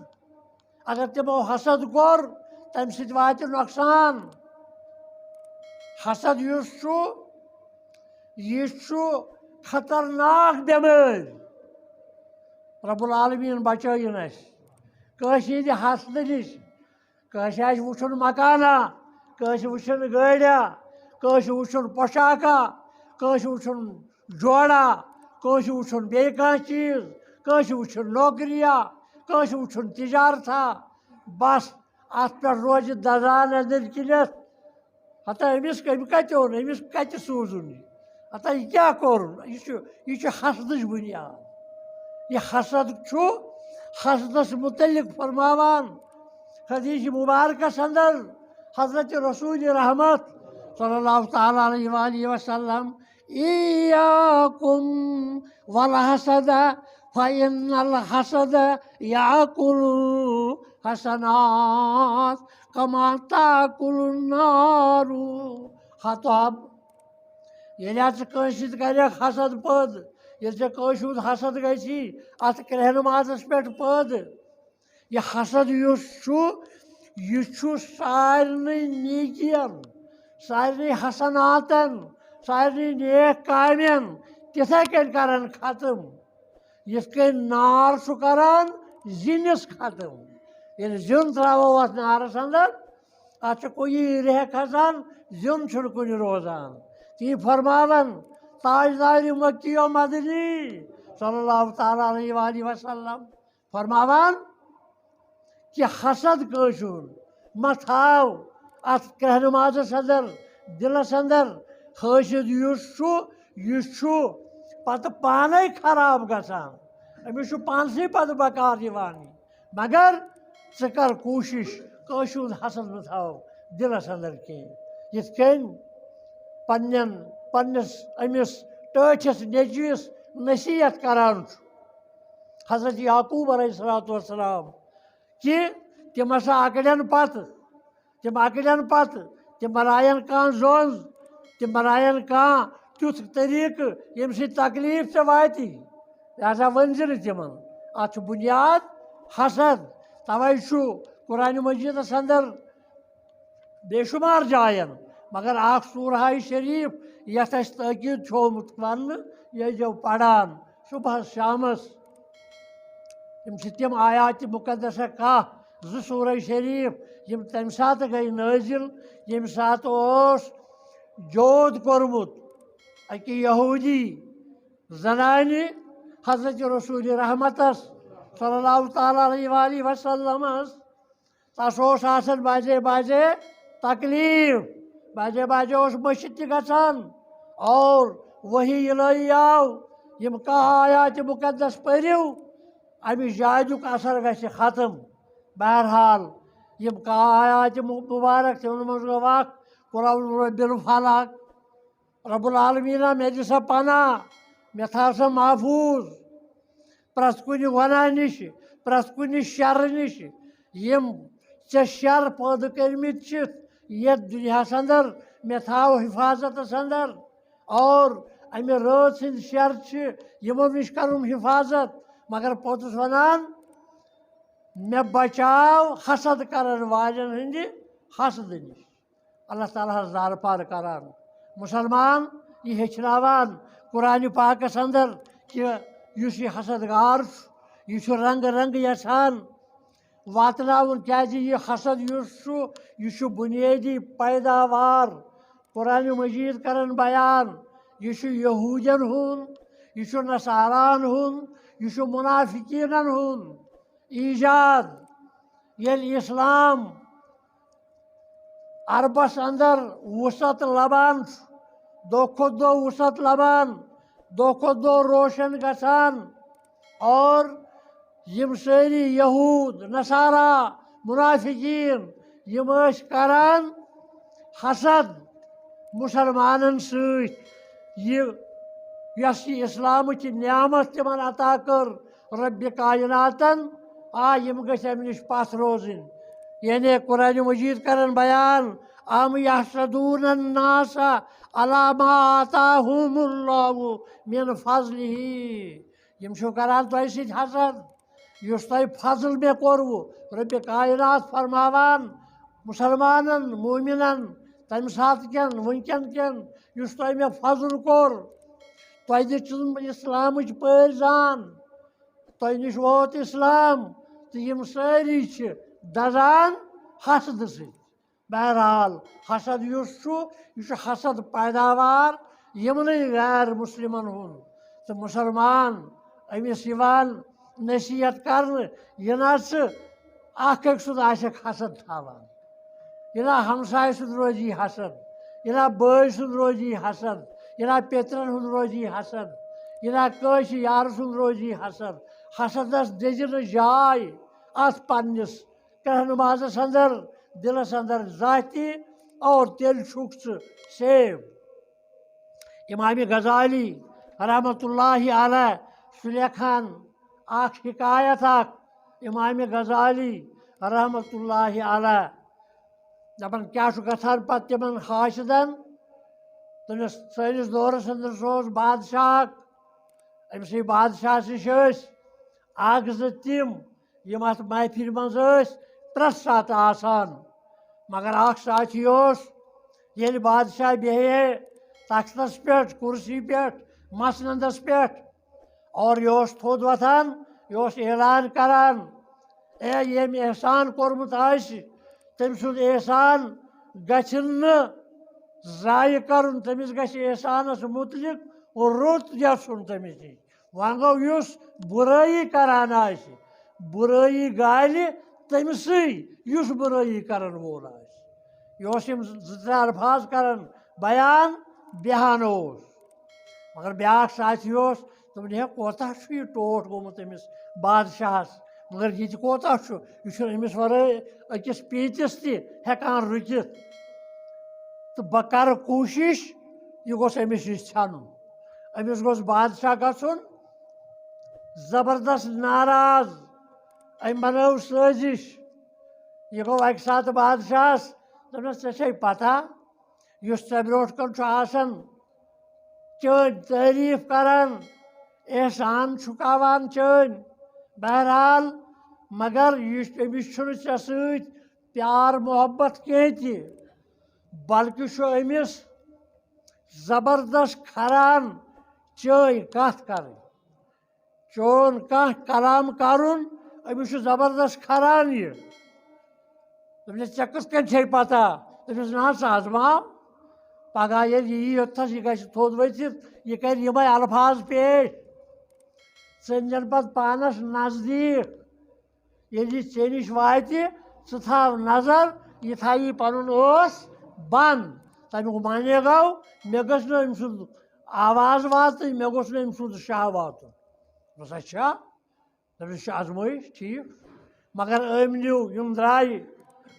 اگر تِمو حسد کوٚر تمہِ سۭتۍ واتہِ نۄقصان حسد یُس چھُ یہِ چھُ خطرناک بٮ۪مٲرۍ رب العالمیٖن بچٲیِن اسہِ کٲنٛسہِ ہِنٛدِ حسدٕ نِش کٲنٛسہِ آسہِ وٕچھُن مکانا کٲنٛسہِ وٕچھُن گٲڑیا کٲنٛسہِ وٕچھُن پۄشاکا کٲنٛسہِ وٕچھُن جوڑا کٲنٛسہِ وٕچھُن بیٚیہِ کانٛہہ چیٖز کٲنٛسہِ وٕچھُن نوکریا کٲنٛسہِ وٕچھُن تجارتھا بس اتھ پٮ۪ٹھ روزِ دزان أنٛدٕرۍ کِنٮ۪تھ ہتا أمِس کتہِ اوٚن أمِس کتہِ سوٗزُن یہِ ہتا یہِ کیٛاہ کوٚرُن یہِ چھُ حسدٕچ بُنیاد یہِ حسد چھُ حسدس متعلق فرماوان حدیٖث مُبارکس انٛدر حضرت رسول رحمت صلی اللہ تعالیٰ علیہ وآلہ وسلم ایاکُم والحسد فإن الحسد یأکُلُ حسنات کما تاکل النار خطاب ییٚلہِ ژٕ کٲنٛسہِ سۭتۍ کَرکھ حسد پٲدٕ ییٚلہِ ژےٚ کٲنٛسہِ ہُنٛد حسد گژھی اَتھ کرٛہنمازَس پٮ۪ٹھ پٲدٕ یہِ حسد یُس چھُ یہِ چھُ سارنٕے نیکین سارنٕے حسناتن سارنٕے نیک کامٮ۪ن تِتھَے کٔنۍ کران ختم یِتھ کٔنۍ نار چھُ کران زِنِس ختم ییٚلہِ زیُن ترٛاوو اَتھ نارَس اَنٛدر اَتھ چھُ کُنی رٮ۪ہہ کھسان زیُن چھُنہٕ کُنہِ روزان تی فرماوان تاجدارِ مکی و مدنی صلی اللہ تعالیٰ علیہ وآلہ وسلم فرماوان کہ حسد کٲنٛسہِ ہُنٛد مہ تھاو اَتھ کرٛہنمازَس اَنٛدر دِلَس اَنٛدر حٲسِد یُس چھُ یہِ چھُ پتہٕ پانے خراب گژھان أمِس چھُ پانسٕے پتہٕ بکار یِوان مگر ژٕ کر کوٗشِش کٲنٛسہِ ہُنٛد حسد مہ تھاو دِلَس اَنٛدر کینٛہہ یِتھ کٔنۍ پنٛنِس أمِس ٹٲٹھِس نیٚچوِس نصیحت کران چھُ حضرت یعقوٗب علیہ الصلوٰۃ والسلام کہ تِم ہسا اَکڑن پتہٕ تِم بناین کانٛہہ زوٚنٛز تِم بناین کانٛہہ تیُتھ طریٖقہٕ ییٚمہِ سۭتۍ تکلیٖف ژےٚ واتی لہذا ؤنزِ نہٕ تِمن اَتھ چھُ بُنیاد حسد تَوے چھُ قرآنِ مجیٖدس اَنٛدر بے شُمار جاین مگر اکھ سوٗرہ شریٖف یتھ اَسہِ تٲکیٖد چھُ آمُت وننہٕ یہِ ٲسۍزیو پران صُبحس شامس یِم چھِ تِم آیاتِ مُقدسہ کاہ زٕ سوٗرہ شریٖف یِم تمہِ ساتہٕ گٔے نٲزِل ییٚمہِ ساتہٕ اوس جود کوٚرمُت اَکہِ یہوٗدی زنانہِ حضرتِ رسوٗلِ رحمتس صلی اللہ تعالیٰ علیہ وآلہ وسلمس تس اوس آسان بازے بازے تکلیٖف بازے بازے اوس مٔشِد تہِ گژھان اور وحی الہی آو یِم کاہ آیاتِ مُقدس پٔرِو اَمِچ جادیُک اثر گژھِ ختم بہرحال یِم کاہ آیاتِ مُبارک تِمن منٛز گوٚو اکھ قُل اعوذ بالفلق رۄب العالمیٖنہ مےٚ دِ سا پناہ مےٚ تھاو سا محفوٗظ پرٛٮ۪تھ کُنہِ گۄناہ نِش پرٛٮ۪تھ کُنہِ شرٕ نِش یِم ژےٚ شر پٲدٕ کٔرمٕتۍ چھِتھ یتھ دُنیاہس اَنٛدر مےٚ تھاو حِفاظتس اَنٛدر اور اَمہِ رٲژ ہٕنٛدۍ شر چھِ یِمو نِش کرُم حِفاظت مگر پوٚتُس ونان مےٚ بچاو حسد کرن والٮ۪ن ہٕنٛدِ حسدٕ نِش اللہ تعالیٰ ہس زارٕ کران مُسلمان یہِ ہیٚچھناوان قرآنِ پاکس اَنٛدر کہِ یُس یہِ حسدگار چھُ یہِ چھُ رنٛگہٕ رنٛگہٕ یژھان واتناوُن کیٛازِ یہِ حسد یُس چھُ یہِ چھُ بُنیٲدی پیداوار قرآنِ مجیٖد کران بیان یہِ چھُ یہوٗدٮ۪ن ہُنٛد یہِ چھُ نصاراہن ہُنٛد یہِ چھُ مُنافِقیٖنن ہُنٛد ایٖجاد ییٚلہِ اِسلام عربس اَنٛدر وُسعت لبان چھُ دۄہ کھۄتہٕ دۄہ وُسعت لبان دۄہ کھۄتہٕ دۄہ روشن گژھان اور یِم سٲری یہوٗد نصارا مُنافِقیٖن یِم ٲسۍ کران حسد مُسلمانن سۭتۍ یۄس یہِ اِسلامٕچ نعمت تِمن عطا کٔر رۄبِ کایناتن یِم گٔژھۍ اَمہِ نِش پتھ روزٕنۍ یعنی قرآنِ مجیٖد کران بیان ام یحسدوٗنَ الناسَ علی ما آتاہُم اللہ من فضلہ یِم چھِو کران تۄہہِ سۭتۍ حسد یُس تۄہہِ فضل مےٚ کوٚروُ رۄبِ کاینات فرماوان مُسلمانن موٗمِنن تمہِ ساتہٕ کٮ۪ن وٕنکٮ۪ن کٮ۪ن یُس تۄہہِ مےٚ فضل کوٚر تۄہہِ دِژٕم اِسلامٕچ پٲرۍ زان تۄہہِ نِش ووت اِسلام تہٕ یِم سٲری چھِ دزان حسدٕ سۭتۍ بہرحال حسد یُس چھُ یہِ چھُ حسد پیداوار یِمنٕے غیر مُسلِمن ہُنٛد تہٕ مُسلمان أمِس یِوان نصیحت کرنہٕ یہِ نہ ژٕ اکھ أکۍ سُنٛد آسٮ۪کھ حسد تھاوان یہِ نہ ہمساے سُنٛد روزی حسد یہِ نہ بٲے سُنٛد روزی حسد یہِ نہ پیترن ہُنٛد روزی حسد یہِ نہ کٲنٛسہِ یارٕ سُنٛد روزی حسد حسدس دِزِ نہٕ جاے اَتھ پننِس کرٛہنمازس اَنٛدر دِلس اَنٛدر زانٛہہ تہِ اور تیٚلہِ چھُکھ ژٕ سیف اِمامِ غزالی رحمتہ اللہ علیہ چھُ لیکھان اکھ حِکایت اکھ اِمامِ غزالی رحمتہ اللہ علیہ دپان کیٛاہ چھُ گژھان پتہٕ تِمن حاشِدن تٔمِس سٲنِس دورس انٛدر سُہ اوس بادشاہ اکھ أمسٕے بادشاہس نِش ٲسۍ اکھ زٕ تِم یِم اتھ محفِلہِ منٛز ٲسۍ پرٛٮ۪تھ ساتہٕ آسان مگر اکھ ساتھی اوس ییٚلہِ بادشاہ بیہے تختس پٮ۪ٹھ کُرسی پٮ۪ٹھ مسندس پٮ۪ٹھ اور یہِ اوس تھوٚد وۄتھان یہِ اوس اعلان کران اے ییٚمۍ احسان کوٚرمُت آسہِ تٔمۍ سُنٛد احسان گژھِ نہٕ ضایہِ کرُن تٔمِس گژھِ احسانس مُتعلق رُت یژھُن تٔمِس نِش وۄنۍ گوٚو یُس بُرٲیی کران آسہِ بُرٲیی گالہِ تٔمسٕے یُس بُرٲیی کرن وول آسہِ یہِ اوس یِم زٕ ترٛےٚ الفاظ کران بیان بہانہٕ اوس مگر بیٛاکھ ساتھی اوس دوٚپُن ہے کوتاہ چھُ یہِ ٹوٹھ گوٚمُت أمِس بادشاہس مگر یہِ تہِ کوتاہ چھُ یہِ چھُنہٕ أمِس ورٲے أکِس پیٖنتِس تہِ ہٮ۪کان رُکِتھ تہٕ بہٕ کرٕ کوٗشِش یہِ گوٚژھ أمِس نِش ژھٮ۪نُن أمِس گوٚژھ بادشاہ گژھُن زبردست ناراض أمۍ بنٲو سٲزِش یہِ گوٚو اکہِ ساتہٕ بادشاہس دوٚپنس ژےٚ چھے پتہ یُس ژےٚ برونٛٹھ کُن چھُ آسان چٲنۍ تعریٖف کران احسان چھُکاوان چٲنۍ بہرحال مگر أمِس چھُنہٕ ژےٚ سۭتۍ پیار محبت کینٛہہ تہِ بلکہِ چھُ أمِس زبردست کھران چٲنۍ کتھ کرٕنۍ چون کانٛہہ کلام کرُن أمِس چھُ زبردست کھران یہِ دوٚپنس ژےٚ کِتھ کٔنۍ چھے پتہ دوٚپنس نہ حظ ژٕ آزماو پگاہ ییٚلہِ یہِ یی یوٚتتھس یہِ گژھِ تھوٚد ؤتھِتھ یہِ کرِ یِمے الفاظ پیش ژٕ أنۍ زٮ۪ن پتہٕ پانس نزدیٖک ییٚلہِ یہِ ژےٚ نِش واتہِ ژٕ تھاو نظر یہِ تھایی پنُن ٲس بنٛد تمیُک معنی گوٚو مےٚ گٔژھ نہٕ أمۍ سُنٛد آواز واتٕنۍ مےٚ گوٚژھ نہٕ أمۍ سُنٛد شاہ واتُن دوٚپمس اچھا دوٚپمس یہِ چھُ آزمٲیش ٹھیٖک مگر أمۍ نیوٗ یِم درٛایہِ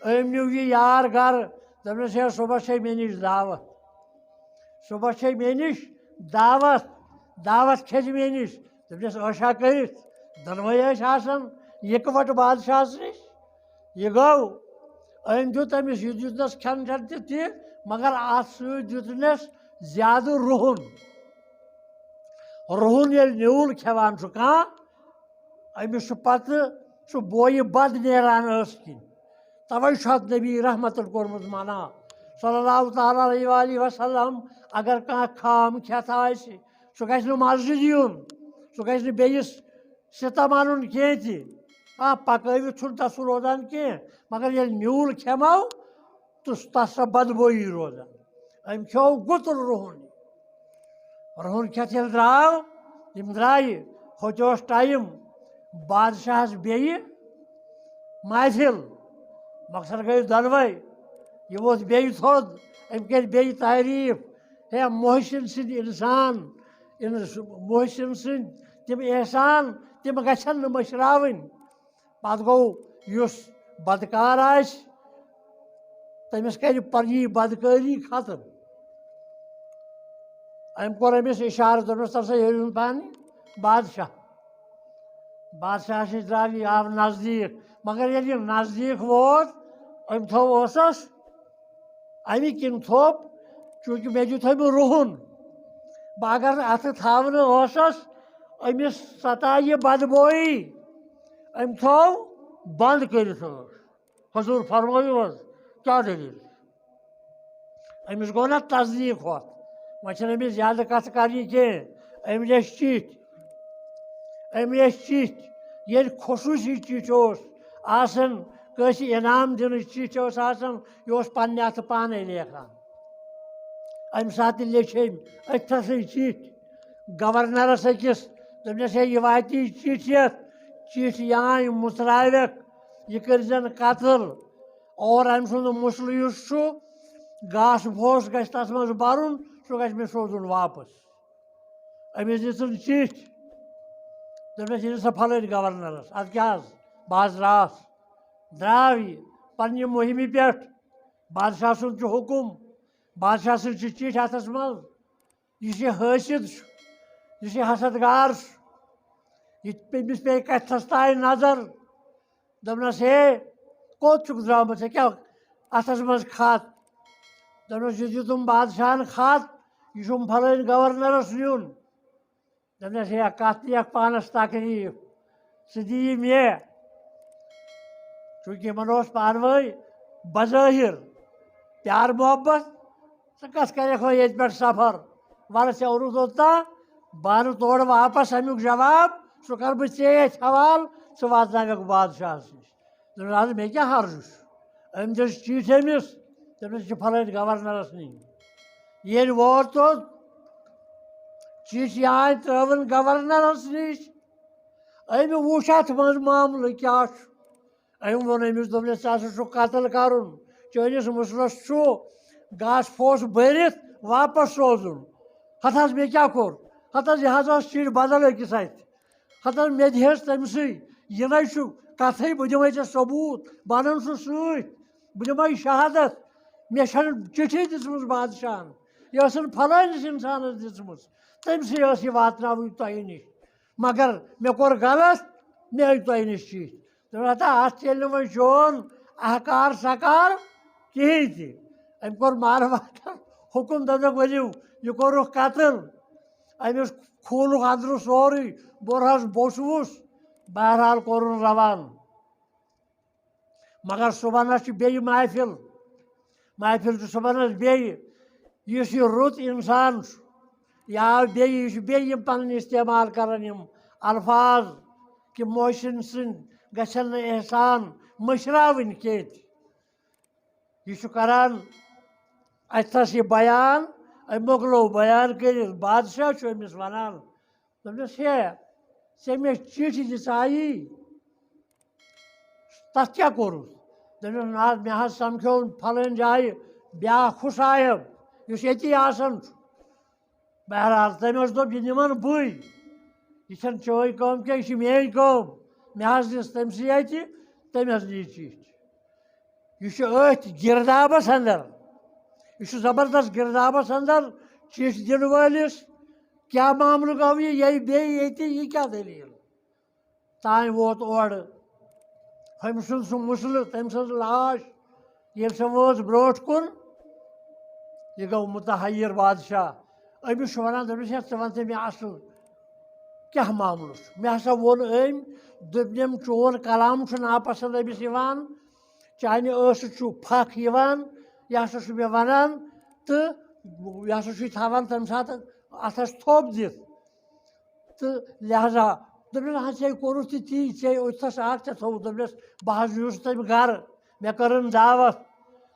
أمۍ نیوٗ یہِ یار گرٕ دوٚپنس ہے صُبحس چھے مےٚ نِش دعوت صُبحس چھے مےٚ نِش دعوت کھٮ۪ژِ مےٚ نِش دوٚپنس ٲشا کٔرِتھ دۄنوَے ٲسۍ آسان یِکوَٹہٕ بادشاہس نِش یہِ گوٚو أمۍ دیُت أمِس یہِ دیُتنس کھٮ۪ن چٮ۪ن تہِ مگر اتھ سۭتۍ دیُتنس زیادٕ رُہُن ییٚلہِ نیوٗل کھٮ۪وان چھُ کانٛہہ أمِس چھُ پتہٕ سُہ بویہِ بد نیران ٲسہٕ کِنۍ توے چھُ اتھ نبی رحمتن کوٚرمُت منع صلی اللہ تعالیٰ علیہ وسلم اگر کانٛہہ خام کھٮ۪تھ آسہِ سُہ گژھِ نہٕ مسجد یُن سُہ گژھِ نہٕ بیٚیِس سِتم انُن کینٛہہ تہِ پکٲوِتھ چھُنہٕ تتھ سُہ روزان کینٛہہ مگر ییٚلہِ نیوٗل کھٮ۪مو تہٕ تتھ سۄ بدبویی روزان أمۍ کھیوٚو گُتُل رُہُن کھٮ۪تھ ییٚلہِ درٛاو یِم درٛایہِ ہوٚتہِ اوس ٹایم بادشاہس بیٚیہِ محفِل مۄخصر گٔے دۄنوَے یہِ ووٚتھ بیٚیہِ تھوٚد أمۍ کٔرۍ بیٚیہِ تعریٖف ہے محسِن سٕنٛدۍ اِنسان محسِن سٕنٛدۍ تِم احسان تِم گژھن نہٕ مٔشراوٕنۍ پتہٕ گوٚو یُس بدکار آسہِ تٔمِس کرِ یی بدکٲری ختم أمۍ کوٚر أمِس اِشارٕ دوٚپنس تَل سا ییٚلہِ پانہٕ بادشاہس نِش درٛاو یہِ آو نزدیٖک مگر ییٚلہِ یہِ نزدیٖک ووت أمۍ تھوٚو ٲسس اَمہِ کِنۍ تھوٚپ چوٗنٛکہِ مےٚ دیُت أمۍ رُہُن بہٕ اگر نہٕ اَتھٕ تھاونہٕ ٲسس أمِس سَتایہِ یہِ بدبویی أمۍ تھوٚو بنٛد کٔرِتھ ٲس حضوٗر فرمٲیِو حظ کیٛاہ دٔلیٖل أمِس گوٚو نہ تصدیٖق ہوٚتھ وۄنۍ چھَنہٕ أمِس زیادٕ کَتھٕ کَرنہِ کینٛہہ أمۍ لیٚچھ چِٹھۍ ییٚلہِ خصوٗصی چِٹھۍ اوس آسان کٲنٛسہِ انعام دِنٕچ چِٹھۍ ٲس آسان یہِ اوس پننہِ اَتھٕ پانے لیکھان اَمہِ ساتہٕ لیٚچھِ أمۍ أتھۍ تھسٕے چِٹھۍ گورنرس أکِس دوٚپنس ہے یہِ واتی چِٹھۍ یَتھ چِٹھۍ یان مُژراوٮ۪کھ یہِ کٔرۍزٮ۪ن قتل اور أمۍ سُنٛد مُسلہٕ یُس چھُ گاسہٕ پھوٚس گژھِ تتھ منٛز برُن سُہ گژھِ مےٚ سوزُن واپس أمِس دِژٕن چِٹھۍ دوٚپنس یہِ دِ سا فلٲنۍ گورنرس ادٕ کیٛاہ حظ بہٕ حظ درٛاو یہِ پننہِ مُہمہِ پٮ۪ٹھ بادشاہ سُنٛد چھُ حُکُم بادشاہ سٕنٛز چھِ چِٹھۍ اَتھس منٛز یُس یہِ حٲسِد چھُ یُس یہِ حسدگار چھُ یہِ أمِس پیٚیہِ کتھس تانۍ نظر دوٚپنس ہے کوٚت چھُکھ درٛامُت ژےٚ کیٛاہ اتھس مز خط دپس یہ دیتم بادشاہن خط یہ چھم پھلٲنۍ گورنرس نیُن دپنس ہے کتھ دِیکھ پانس تکلیٖف سُہ دِیہِ مےٚ چوٗنٛکہِ یِمن اوس پانہٕ ؤنۍ بظٲہِر پیار محبت ژٕ کتھ کریکھ وۄنۍ ییٚتہِ پٮ۪ٹھ سفر وَلہٕ ژےٚ اوٚنُتھ اوٚتام بہٕ اَنہٕ تورٕ واپس امیُک جواب سُہ کرٕ بہٕ ژےٚ اَتھِ حوالہٕ ژٕ واتناوکھ بادشاہس نِش دوٚپُن حظ مےٚ کیٛاہ حرجہِ چھُ أمۍ دِژ چِٹھۍ أمِس دوٚپنس یہِ چھِ پھلٲنۍ گورنرس نِنۍ ییٚلہِ ووت توٚت چِٹھۍ یانہِ ترٲوٕن گورنرس نِش أمۍ وُچھ اتھ منٛز معاملہٕ کیٛاہ چھُ أمۍ ووٚن أمِس دوٚپنس ژےٚ ہسا چھُکھ قتل کرُن چٲنِس مُسلس چھُ گاسہٕ پھوٚس بٔرِتھ واپس سوزُن ہتہٕ حظ مےٚ کیٛاہ کوٚر ہتہٕ حظ یہِ حظ ٲس چِٹھۍ بدل أکِس اتھِ ہتہٕ حظ مےٚ دِہٮ۪س تٔمسٕے یہِ نَے چھُ کتھٕے بہٕ دِمے ژےٚ ثبوٗت بہٕ انن سُہ سۭتۍ بہٕ دِمے شہادت مےٚ چھنہٕ چِٹھی دِژمٕژ بادشاہن یہِ ٲسٕن پھلٲنِس انسانس دِژمٕژ تٔمسٕے ٲس یہِ واتناوٕنۍ تۄہہِ نِش مگر مےٚ کوٚر غلط مےٚ أنۍ تۄہہِ نِش چِٹھۍ دوٚپُن ہتا اتھ ییٚلہِ نہٕ وۄنۍ چون احکار سکار کِہیٖنۍ تہِ أمۍ کوٚر مارٕ واتن حُکُم دوٚپنکھ ؤلِو یہِ کوٚرُکھ قتل أمِس کھوٗلُکھ انٛدرٕ سورُے بوٚرہس بوٚس ووٚس بہرحال کوٚرُن روانہٕ مگر صُبحن حظ چھِ بیٚیہِ محفِل چھِ صُبحن حظ بیٚیہِ یُس یہِ رُت انسان چھُ یہِ آو بیٚیہِ یہِ چھُ بیٚیہِ یِم پنٕنۍ استعمال کران یِم الفاظ کہِ محسِن سٕنٛدۍ گژھن نہٕ احسان مٔشراوٕنۍ کینٛہہ تہِ یہِ چھُ کران اتھس یہِ بیان أمۍ مۄکلو بیان کٔرِتھ بادشاہ چھُ أمِس ونان دوٚپنس ہے ژےٚ مےٚ چِٹھۍ دِژایی تتھ کیٛاہ کوٚرُتھ دوٚپنس نہ حظ مےٚ حظ سمکھیوٚو پھلٲنۍ جایہِ بیٛاکھ ہُہ صاحب یُس ییٚتی آسان چھُ بہرحال تٔمۍ حظ دوٚپ یہِ نِمن بٕے یہِ چھنہٕ چٲنۍ کٲم کینٛہہ یہِ چھِ میٲنۍ کٲم مےٚ حظ دِژ تٔمسٕے اتھِ تٔمۍ حظ نی چِٹھۍ یہِ چھُ أتھۍ گِردابس انٛدر یہِ چھُ زبردست گِردابس انٛدر چِٹھۍ دِنہٕ وٲلِس کیٛاہ معاملہٕ گوٚو یہِ بیٚیہِ ییٚتہِ یہِ کیٛاہ دٔلیٖل تانۍ ووت اورٕ ہُمۍ سُنٛد سُہ مُسلہٕ تٔمۍ سٕنٛز لاش ییٚلہِ سۄ وٲژ برٛونٛٹھ کُن یہِ گوٚو مُتحیر بادشاہ أمِس چھُ ونان دوٚپنس ہے ژٕ ون تہٕ مےٚ اصل کیٛاہ معاملہٕ چھُ مےٚ ہسا ووٚن أمۍ دوٚپنٮ۪م چون کلام چھُ ناپسنٛد أمِس یِوان چانہِ ٲسہٕ چھُ پھکھ یِوان یہِ ہسا چھُ مےٚ ونان تہٕ یہِ ہسا چھُے تھاوان تمہِ ساتہٕ اتھس تھوٚپ دِتھ تہٕ لہذا دوٚپنس نہ حظ ژےٚ کوٚرُتھ تہِ تی ژےٚ اوٚتھس اکھ ژےٚ تھوٚوُتھ دوٚپنس بہٕ حظ نیوٗس تٔمۍ گرٕ مےٚ کٔرٕن دعوت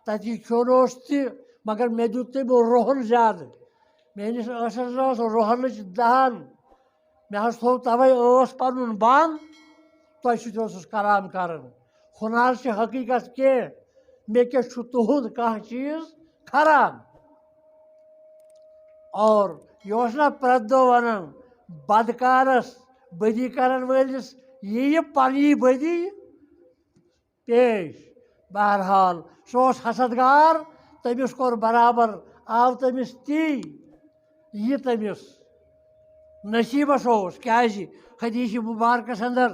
تتی کھیوٚنوس تہِ مگر مےٚ دیُت تٔمۍ رۄہن زیادٕ میٲنِس ٲسس ٲس رۄہنٕچ دہن مےٚ حظ تھوٚو توے ٲس پنُن بنٛد تۄہہِ سۭتۍ اوسُس کلام کران ہُہ نہ حظ چھِ حقیٖقت کینٛہہ مےٚ کیٛاہ چھُ تُہُنٛد کانٛہہ چیٖز خراب اور یہِ اوس نہ پرٛٮ۪تھ دۄہ ونان بدکارس بدی کرن وٲلِس یِیہِ پننی بدی پیش بہرحال سُہ اوس حسدگار تٔمِس کوٚر برابر آو تٔمِس تی یہِ تٔمِس نصیٖبس اوس کیٛازِ حدیٖثِ مُبارکس انٛدر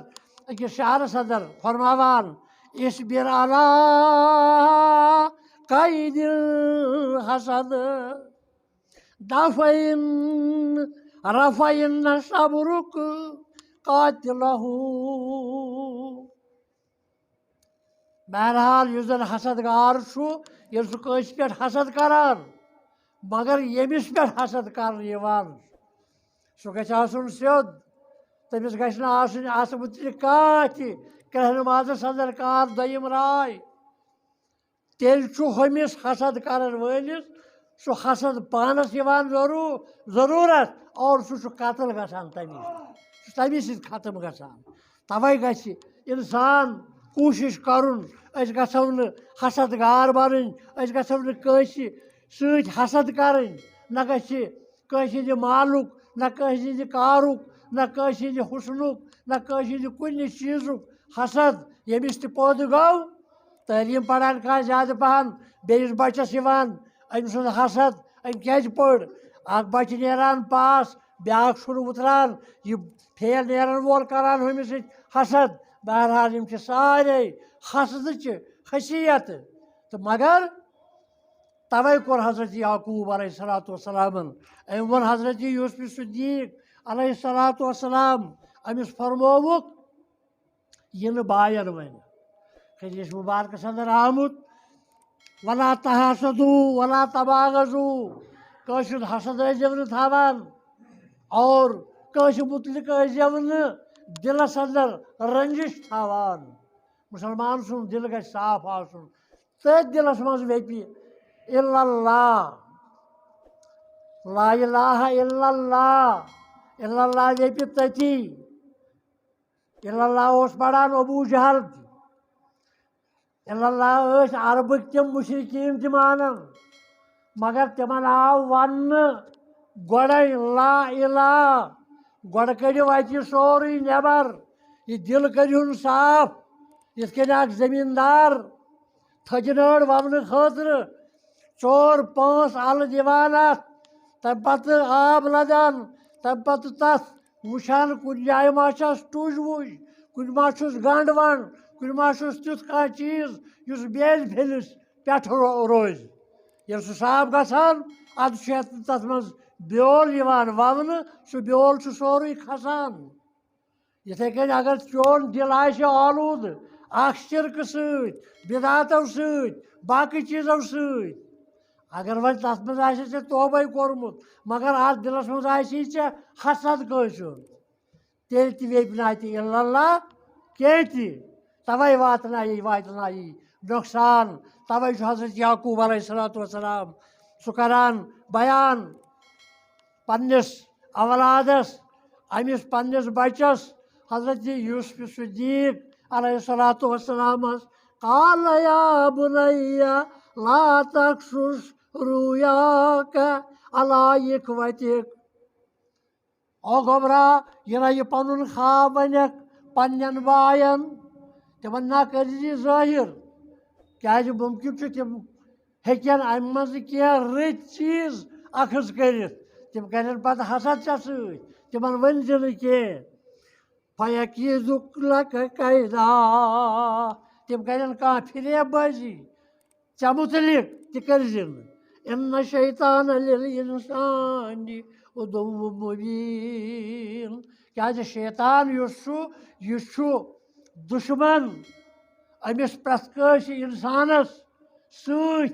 أکِس شعرس انٛدر فرماوان اصبر علی قید الحسد دفعن رفعن صبرک قاتلہ بہرحال یُس زن حسدگار چھُ ییٚلہِ سُہ کٲنٛسہِ پٮ۪ٹھ حسد کران مگر ییٚمِس پٮ۪ٹھ حسد کرنہٕ یِوان سُہ گژھِ آسُن سیوٚد تٔمِس گژھِ نہٕ آسٕنۍ اتھ مُتعلِق کانٛہہ تہِ کرٛہنہِ نمازس انٛدر کانٛہہ دوٚیِم راے تیٚلہِ چھُ ہُمِس حسد کرن وٲلِس سُہ حسد پانس یِوان ضروٗرت اور سُہ چھُ قتل گژھان تمی سُہ چھُ تمی سۭتۍ ختم گژھان توے گژھِ انسان کوٗشش کرُن أسۍ گژھو نہٕ حسدگار بنٕنۍ أسۍ گژھو نہٕ کٲنٛسہِ سۭتۍ حسد کرٕنۍ نہ گژھِ کٲنٛسہِ ہِنٛدِ مالُک نہ کٲنٛسہِ ہِنٛدِ کارُک نہ کٲنٛسہِ ہِنٛدِ حُسنُک نہ کٲنٛسہِ ہِنٛدِ کُنہِ چیٖزُک حسد ییٚمِس تہِ پٲدٕ گوٚو تعلیٖم پران کانٛہہ زیادٕ پہن بیٚیِس بچس یِوان أمۍ سُنٛد حسد أمۍ کیٛازِ پٔر اکھ بچہِ نیران پاس بیٛاکھ چھُنہٕ وُتران یہِ فیل نیرن وول کران ہُمِس سۭتۍ حسد بہرحال یِم چھِ سارے حسدٕچہِ خصیتہٕ تو مگر توے کور حضرت یعقوب علیہ الصلوۃ والسلام أمۍ ووٚن حضرت یوسف صدیق علیہ الصلوۃ والسلام أمِس فرمووُکھ یہِ نہٕ باین وَنہِ حدیث مبارکس اندر آمُت ولا تحاسدوا ولا تباغضوا کٲنٛسہِ ہُنٛد حسد ٲسۍزیو نہٕ تھاوان اور کٲنٛسہِ مُتعلق ٲسۍزیو نہٕ دِلس اندر رنجش تھاوان مُسلمان سُنٛد دِل گژھِ صاف آسُن تٔتھۍ دِلس منٛز ویٚپہِ اِلا اللہ لا الہ الا اللہ الا اللہ ویٚپہِ تٔتی الا اللہ اوس پران ابوٗ جہل الا اللہ ٲسۍ عربٕکۍ تِم مُشرکیٖن تہِ مانان مگر تِمن آو وننہٕ گۄڈے لا الہ گۄڈٕ کٔڑِو اتہِ یہِ سورُے نٮ۪بر یہِ دِل کٔرۍہُن صاف یِتھ کٔنۍ اکھ زٔمیٖندار تھٔجہِ نٲر وونہٕ خٲطرٕ 4 5 اَلہٕ دِوان اتھ تمہِ پتہٕ آب لدان تمہِ پتہٕ تتھ وٕچھان کُنہِ جایہِ ما چھس ٹُج وُج کُنہِ ما چھُس گنٛڈ ونٛڈ کُنہِ ما چھُس تیُتھ کانٛہہ چیٖز یُس بیلہِ پھِلِس پٮ۪ٹھٕ روزِ ییٚلہِ سُہ صاف گژھان ادٕ چھُ تتھ منٛز بیول یِوان وونہٕ سُہ بیول چھُ سورُے کھسان یِتھٕے کٔنۍ اگر چون دِل آسہِ آلوٗدٕ اکھ شرکہٕ سۭتۍ بِدعتو سۭتۍ باقٕے چیٖزو سۭتۍ اگر وۄنۍ تتھ منٛز آسہِ ژےٚ توبے کوٚرمُت مگر اتھ دِلس منٛز آسی ژےٚ حسد کٲنٛسہِ ہُنٛد تیٚلہِ تہِ ویٚپہِ نہٕ اتہِ الا اللہ کینٛہہ تہِ توے واتنایی نۄقصان توے چھُ حضرت یعقوب علیہ الصلوۃ والسلام سُہ کران بیان پننِس اولادس أمِس پننِس بچس حضرت یوسف صدیق علیہ الصلوۃ والسلامس قال یا بنی لا تقصص رؤیاک علی اخوتک او گوبرا یہِ نہ یہِ پنُن خواب ونکھ پننٮ۪ن باین تِمن نہ کٔرزِ ظٲہِر کیٛازِ مُمکِن چھُ تِم ہیٚکن امہِ منٛزٕ کینٛہہ رٕتۍ چیٖز اخذ کٔرِتھ تِم کرن پتہٕ حسد ژےٚ سۭتۍ تِمن ؤنزِ نہٕ کینٛہہ فیکیٖدُک لکَ کیدا تِم کرن کانٛہہ فریب بٲزی ژےٚ مُتعلق تہِ کٔرزِ نہٕ اِنَّ شیطانَ لِلْاِنسانِ عدو مُبیٖن کیٛازِ شیطان یُس چھُ یہِ چھُ دُشمن أمِس پرٛٮ۪تھ کٲنٛسہِ اِنسانس سۭتۍ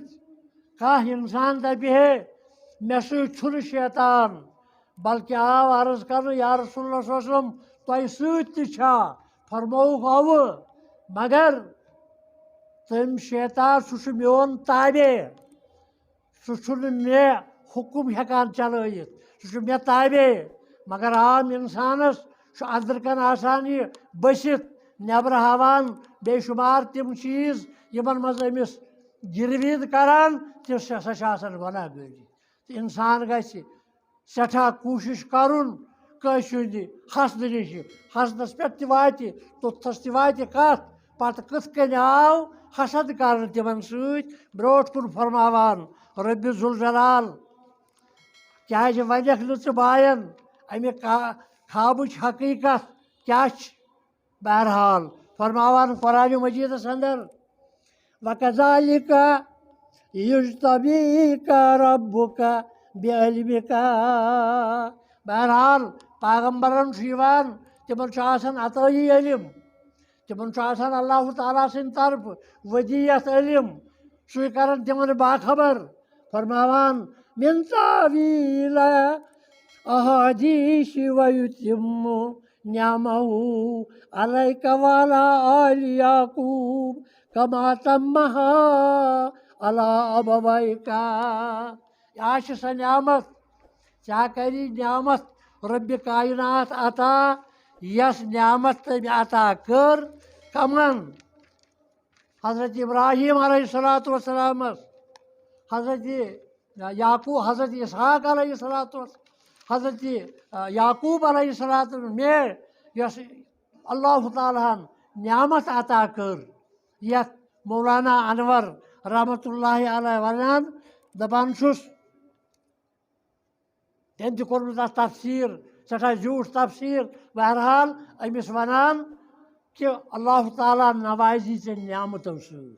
کانٛہہ اِنسان دپہِ ہے مےٚ سۭتۍ چھُنہٕ شیطان بلکہِ آو عرض کرنہٕ یا رسول اللہ صلی اللہ علیہ وسلم تۄہہِ سۭتۍ تہِ چھا فرمووُکھ اَوٕ مگر تٔمۍ شیطان سُہ چھُ میون تابے سُہ چھُنہٕ مےٚ حُکُم ہٮ۪کان چلٲیِتھ سُہ چھُ مےٚ تابے مگر عام اِنسانس چھُ أنٛدرٕ کَنۍ آسان یہِ بٔسِتھ نٮ۪برٕ ہاوان بے شُمار تِم چیٖز یِمن منٛز أمِس گِرویٖد کران تہِ سۄ چھِ آسان گۄناہ گٲری تہٕ اِنسان گژھِ سٮ۪ٹھاہ کوٗشِش کرُن کٲنٛسہِ ہُنٛدِ حسدٕ نِش حسدس پٮ۪ٹھ تہِ واتہِ توٚتھس تہِ واتہِ کتھ پتہٕ کِتھ کٔنۍ آو حسد کرنہٕ تِمن سۭتۍ برٛونٛٹھ کُن فرماوان رۄبِ ذوالجلال کیٛازِ ونکھ نہٕ ژٕ باین امہِ خوابٕچ حقیٖقت کیٛاہ چھِ بہرحال فرماوان قرآنِ مجیٖدس اندر وَکَذَٰلِکَ یُجْتَبیٖکَ رَبُّکَ بِعِلْمِکَ بہرحال پیغمبرن چھُ یِوان تِمن چھُ آسان عطٲیی علم تِمن چھُ آسان اللہ تعالیٰ سٕنٛدِ طرفہٕ ودیت علم سُے کران تِمن باخبر فرماوان مِن تأویٖلِ احادیٖث وَیُتِمُّ نعمہُ علیکَ وعلی آلِ یعقوب کما تمہا علی ابویک یہِ آسہِ سۄ نعمت ژےٚ کری نعمت رۄبِ کاینات عطا یۄس نعمت تٔمۍ عطا کٔر کمن حضرت ابراہیٖم علیہ الصلوۃ والسلامس حضرت حضرت اسحاق علیہ الصلوۃ حضرت یعقوب علیہ الصلوۃ مےٚ یۄس اللہ تعالیٰ ہن نعمت عطا کٔر یتھ مولانا انور رحمتہ اللہ علیہ ونان دپان چھُس تٔمۍ تہِ کوٚرمُت اتھ تفسیٖر سٮ۪ٹھاہ زیوٗٹھ تفسیٖر بہرحال أمِس ونان کہِ اللہ تعالیٰ نوازی ژےٚ نعمتو سۭتۍ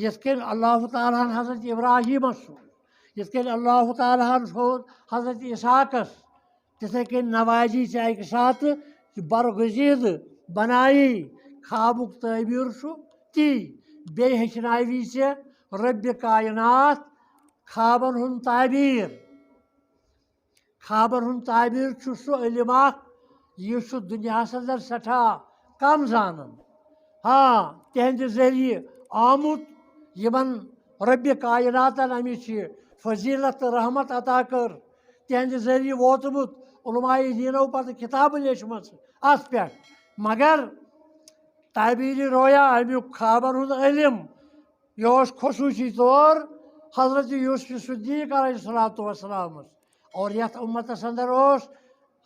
یِتھ کٔنۍ اللہ تعالیٰ ہن حضرت ابراہیٖمس سوٗز یِتھ کٔنۍ اللہ تعالیٰ ہن سوٗز حضرت اسحاقس تِتھَے کٔنۍ نوازی ژےٚ اَکہِ ساتہٕ برغزیٖدٕ بنایی خوابُک تعبیٖر چھُ تی بیٚیہِ ہیٚچھناوی ژےٚ رۄبِ کاینات خوابن ہُنٛد تعبیٖر خوابن ہُنٛد تعبیٖر چھُ سُہ علم اکھ یہِ چھُ دُنیاہس انٛدر سٮ۪ٹھاہ کم زانان تِہنٛدِ ذٔریعہٕ آمُت یِمن رۄبِ کایناتن أمِس یہِ فضیٖلت تہٕ رحمت عطا کٔر تِہنٛدِ ذٔریعہٕ ووتمُت علماء دیٖنو پتہٕ کِتابہٕ لیچھمژ اتھ پٮ۪ٹھ مگر تعبیٖرِ رویا امیُک خوابن ہُنٛد علم یہِ اوس خصوٗصی طور حضرت یوسف صدیٖق علیہ الصلوٰتُ وسلامس اور یتھ اُمتس انٛدر اوس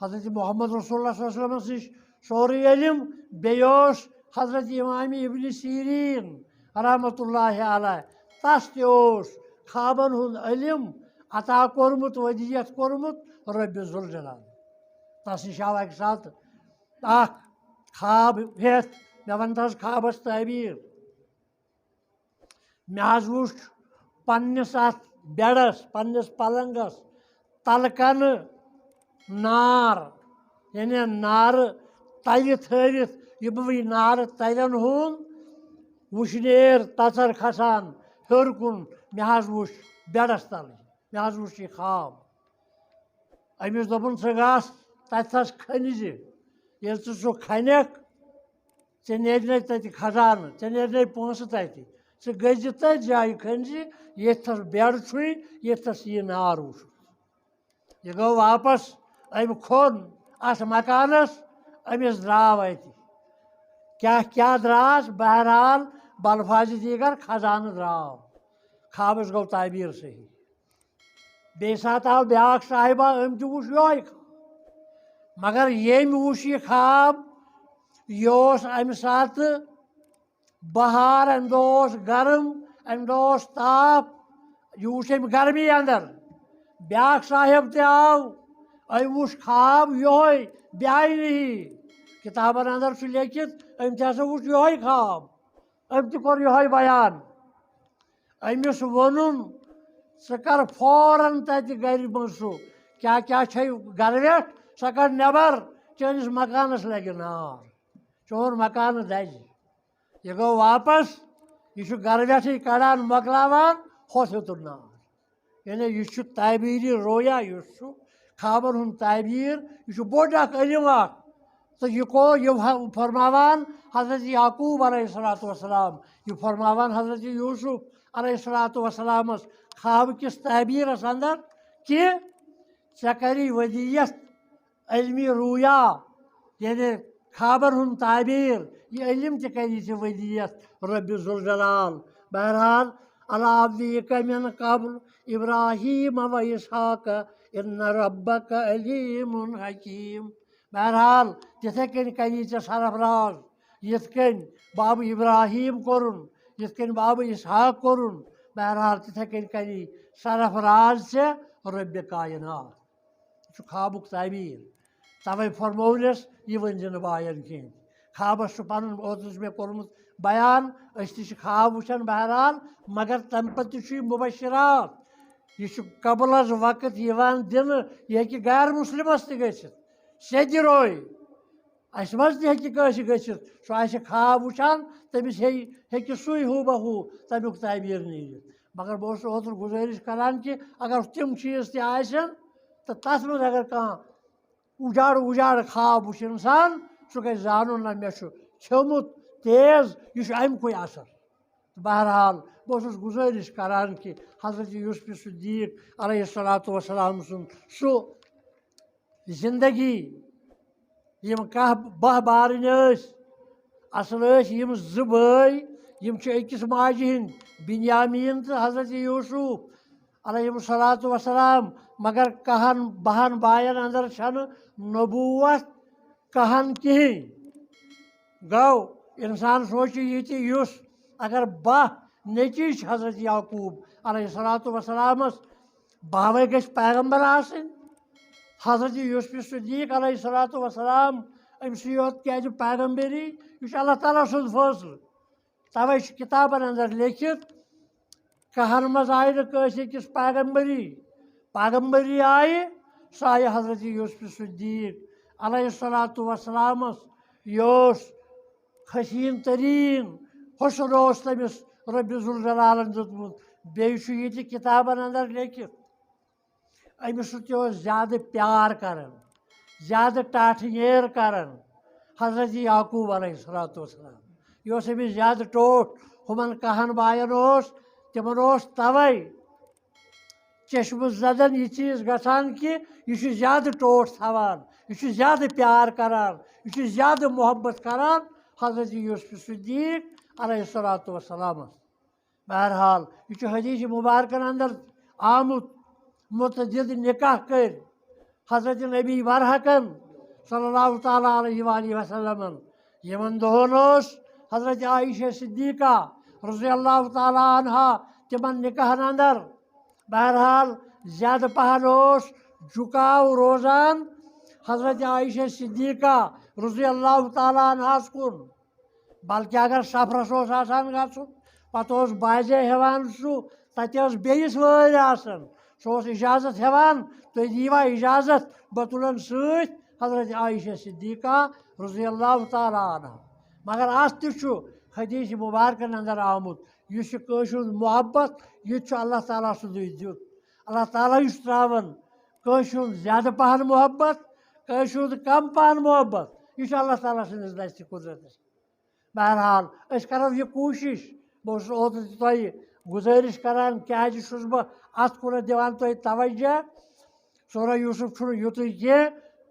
حضرت محمد رسول اللہ صلی اللہ علیہ وسلمس نِش سورُے علم بیٚیہِ اوس حضرت امام ابن سیٖریٖن رحمتہ اللہ علیہ تس تہِ اوس خوابن ہُنٛد علم عطا کوٚرمُت ودیت کوٚرمُت رۄبِ ذوالجلال تس نِش آو اکہِ ساتہٕ اکھ خواب ہٮ۪تھ مےٚ ون تہٕ حظ خوابس تعبیٖر مےٚ حظ وُچھ پننِس اتھ بیڈس پننِس پلنگس تلہٕ کنہٕ نار یعنی نارٕ تلہِ تھٲوِتھ یِموٕے نارٕ تلٮ۪ن ہُنٛد وُشنیر تژر کھسان ہیوٚر کُن مےٚ حظ وُچھ بیڈس تلہٕ مےٚ حظ وُچھ یہِ خواب أمِس دوٚپُن ژٕ گژھ تتہِ تھس کھٔنزِ ییٚلہِ ژٕ سُہ کھنکھ ژےٚ نیرنَے تتہِ خزانہٕ ژےٚ نیرنَے پونٛسہٕ تتہِ ژٕ گٔژھزِ تٔتھۍ جایہِ کھٔنزِ ییٚتہِ تھس بیڈ چھُے ییٚتہِ تھس یہِ نار وُچھ یہِ گوٚو واپس أمۍ کھوٚن اتھ مکانس أمِس درٛاو اتہِ کیٛاہ درٛاس بہرحال بلفاظِ دیٖگر خزانہٕ درٛاو خوابس گوٚو تعبیٖر صحیح بیٚیہِ ساتہٕ آو بیٛاکھ صاحبہ أمۍ تہِ وُچھ یِہوے خواب مگر ییٚمۍ وُچھ یہِ خواب یہِ اوس امہِ ساتہٕ بہار امہِ دۄہ اوس گرم امہِ دۄہ اوس تاپھ یہِ وُچھ أمۍ گرمی انٛدر بیٛاکھ صاحب تہِ آو أمۍ وُچھ خواب یِہوے بیاے نہیں کِتابن انٛدر چھُ لیکھِتھ أمۍ تہِ ہسا وُچھ یِہوے خواب أمۍ تہِ کوٚر یِہوے بیان أمِس ووٚنُن ژٕ کر فوراً تتہِ گرِ منٛز سُہ کیٛاہ چھے گرٕ وٮ۪ٹھ سۄ کڑ نٮ۪بر چٲنِس مکانس لگہِ نار چون مکانہٕ دزِ یہِ گوٚو واپس یہِ چھُ گرٕ وٮ۪ٹھٕے کڑان مۄکلاوان ہۄتھ ہیوٚتُن نار یعنی یہِ چھُ تعبیٖرِ رویا یُس چھُ خوابن ہُنٛد تعبیٖر یہِ چھُ بوٚڑ اکھ علم اکھ تہٕ یہِ فرماوان حضرت یعقوٗب علیہ الصلوٰتُ وسلام یہِ فرماوان حضرت یوٗسف علیہ الصلوٰتُ وسلامس خوابہٕ کِس تعبیٖرس انٛدر کہِ ژےٚ کری ودیت علمِ رویا یعنی خوابن ہُنٛد تعبیٖر یہِ علم تہِ کری ژےٚ ودیت رۄبِ ذوالجلال بہرحال علی ابدیٖکَ من قبل ابراہیٖم و اسحاق اِنَّ ربَّکَ علیٖمٌ حکیٖم بہرحال تِتھَے کٔنۍ کری ژےٚ سرفراز یِتھ کٔنۍ بابہٕ ابراہیٖم کوٚرُن یِتھ کٔنۍ بابہٕ اسحاق کوٚرُن بہرحال تِتھَے کٔنۍ کری سرفراز ژےٚ رۄبِ کاینات یہِ چھُ خوابُک تعبیٖر تَوَے فرموونٮ۪س یہِ ؤنۍزِ نہٕ باین کِہیٖنۍ خوابس چھُ پنُن اوترٕ چھُ مےٚ کوٚرمُت بیان أسۍ تہِ چھِ خواب وٕچھان بہرحال مگر تمہِ پتہٕ تہِ چھُ یہِ مُبشرات یہِ چھُ قبل از وقت یِوان دِنہٕ یہِ ہیٚکہِ غیر مُسلِمس تہِ گٔژھِتھ سیٚدِ روے اسہِ منٛز تہِ ہیٚکہِ کٲنٛسہِ گٔژھِتھ سُہ آسہِ خواب وٕچھان تٔمِس ہیٚکہِ سُے ہوٗ بہ ہوٗ تمیُک تعبیٖر نیٖرِتھ مگر بہٕ اوسُس اوترٕ گُزٲرِش کران کہِ اگر تِم چیٖز تہِ آسن تہٕ تتھ منٛز اگر کانٛہہ اُجاڑٕ خواب وٕچھِ انسان سُہ گژھِ زانُن نہ مےٚ چھُ کھیوٚمُت تیز یہِ چھُ امکُے اثر بہرحال بہٕ اوسُس گُزٲرِش کران کہِ حضرت یوٗسف صدیٖق علیہ الصلوٰتُ وسلام سُنٛد سُہ زندگی یِم کاہ بہہ بارٕنۍ ٲسۍ اصل ٲسۍ یِم زٕ بٲے یِم چھِ أکِس ماجہِ ہِنٛدۍ بِنیامین تہٕ حضرت یوٗسف علیہِم الصلوٰتُ وسلام مگر کاہن بہن باین انٛدر چھنہٕ نبوٗوت کہن کِہینۍ گوٚو انسان سونٛچہِ یہِ تہِ یُس اگر بہہ نیٚچِی چھِ حضرت یعقوٗب علیہ الصلوٰتُ وسلامس بہوے گژھِ پیغمبر آسٕنۍ حضرت یوٗسف صدیٖق علیہ الصلوٰتُ وسلام أمسٕے یوت کیازِ پیغمبری یہِ چھُ اللہ تعالیٰ سُنٛد فٲصلہٕ توے چھُ کِتابن انٛدر لیکھِتھ کہن مز آئی نکس أکس پیغمبری آئی سۄ آیہِ حضرت یوسف صدیق علیہ الصلاۃ وسلامس یس حسین ترین حسن تمس رب ذوالجلالن دیتمت بیٚیہِ چھُ یہِ تہِ کتابن اندر لیکھِتھ أمِس تہِ اوس زیادٕ پیار کران زیادٕ ٹاٹھہٕ کران حضرت یعقوب علیہ الصلاۃ وسلام یہِ اوس أمِس زیادٕ ٹوٹھ ہُمن کہن باین اوس تمن اوس توے چشمہ زدن یہ چیز گژھان کہ یہ چھُ زیادٕ ٹوٹھ تھاوان یہ چھُ زیادٕ پیار کران یہ چھُ زیادٕ محبت کران حضرت یوسف صدیق علیہ الصلاۃ وسلامس بہرحال یہ چھُ حدیث مبارکن اندر آمت متعدد نکاح کر حضرت نبی برحقن صلی اللہ تعالیٰ علیہ وآلہ وسلم یمن دہن اوس حضرت عائشہ صدیقہ رضی اللہ تعالیٰ عنہا تمن نکاحن اندر بہرحال زیادہ پہن اوس جھکاو روزان حضرت عائشہ صدیقہ رضی اللہ تعالیٰ عنہس کن بلکہ اگر سفرس اوس آسان گژھُن پتہٕ اوس بازے ہیوان سُہ تتہِ ٲس بیٚیِس وٲرۍ آسان سُہ اوس اجازت ہیوان تُہۍ دیٖوا اجازت بہٕ تُلن سۭتۍ حضرت عائشہ صدیقہ رضی اللہ تعالیٰ عنہا مگر اتھ تہِ چھُ حدیث مبارکن اندر آمت یُس یہِ کٲنٛسہِ ہُنٛد محبت یہِ تہِ چھُ اللہ تعالیٰ سُنٛدُے دیُت اللہ تعالیٰ چھُ تراوان کٲنٛسہِ ہُنٛد زیادٕ پہن محبت کٲنٛسہِ ہُنٛد کم پہن محبت یہِ چھُ اللہ تعالیٰ سٕنٛدِس دستہِ قُدرتس بہرحال أسۍ کرو یہِ کوٗشش بہٕ اوسُس اوترٕ تہِ تۄہہِ گُزٲرِش کران کیٛازِ چھُس بہٕ اتھ کُنتھ دِوان تۄہہِ توجہ سورہ یوٗسف چھُنہٕ یُتُے کینٛہہ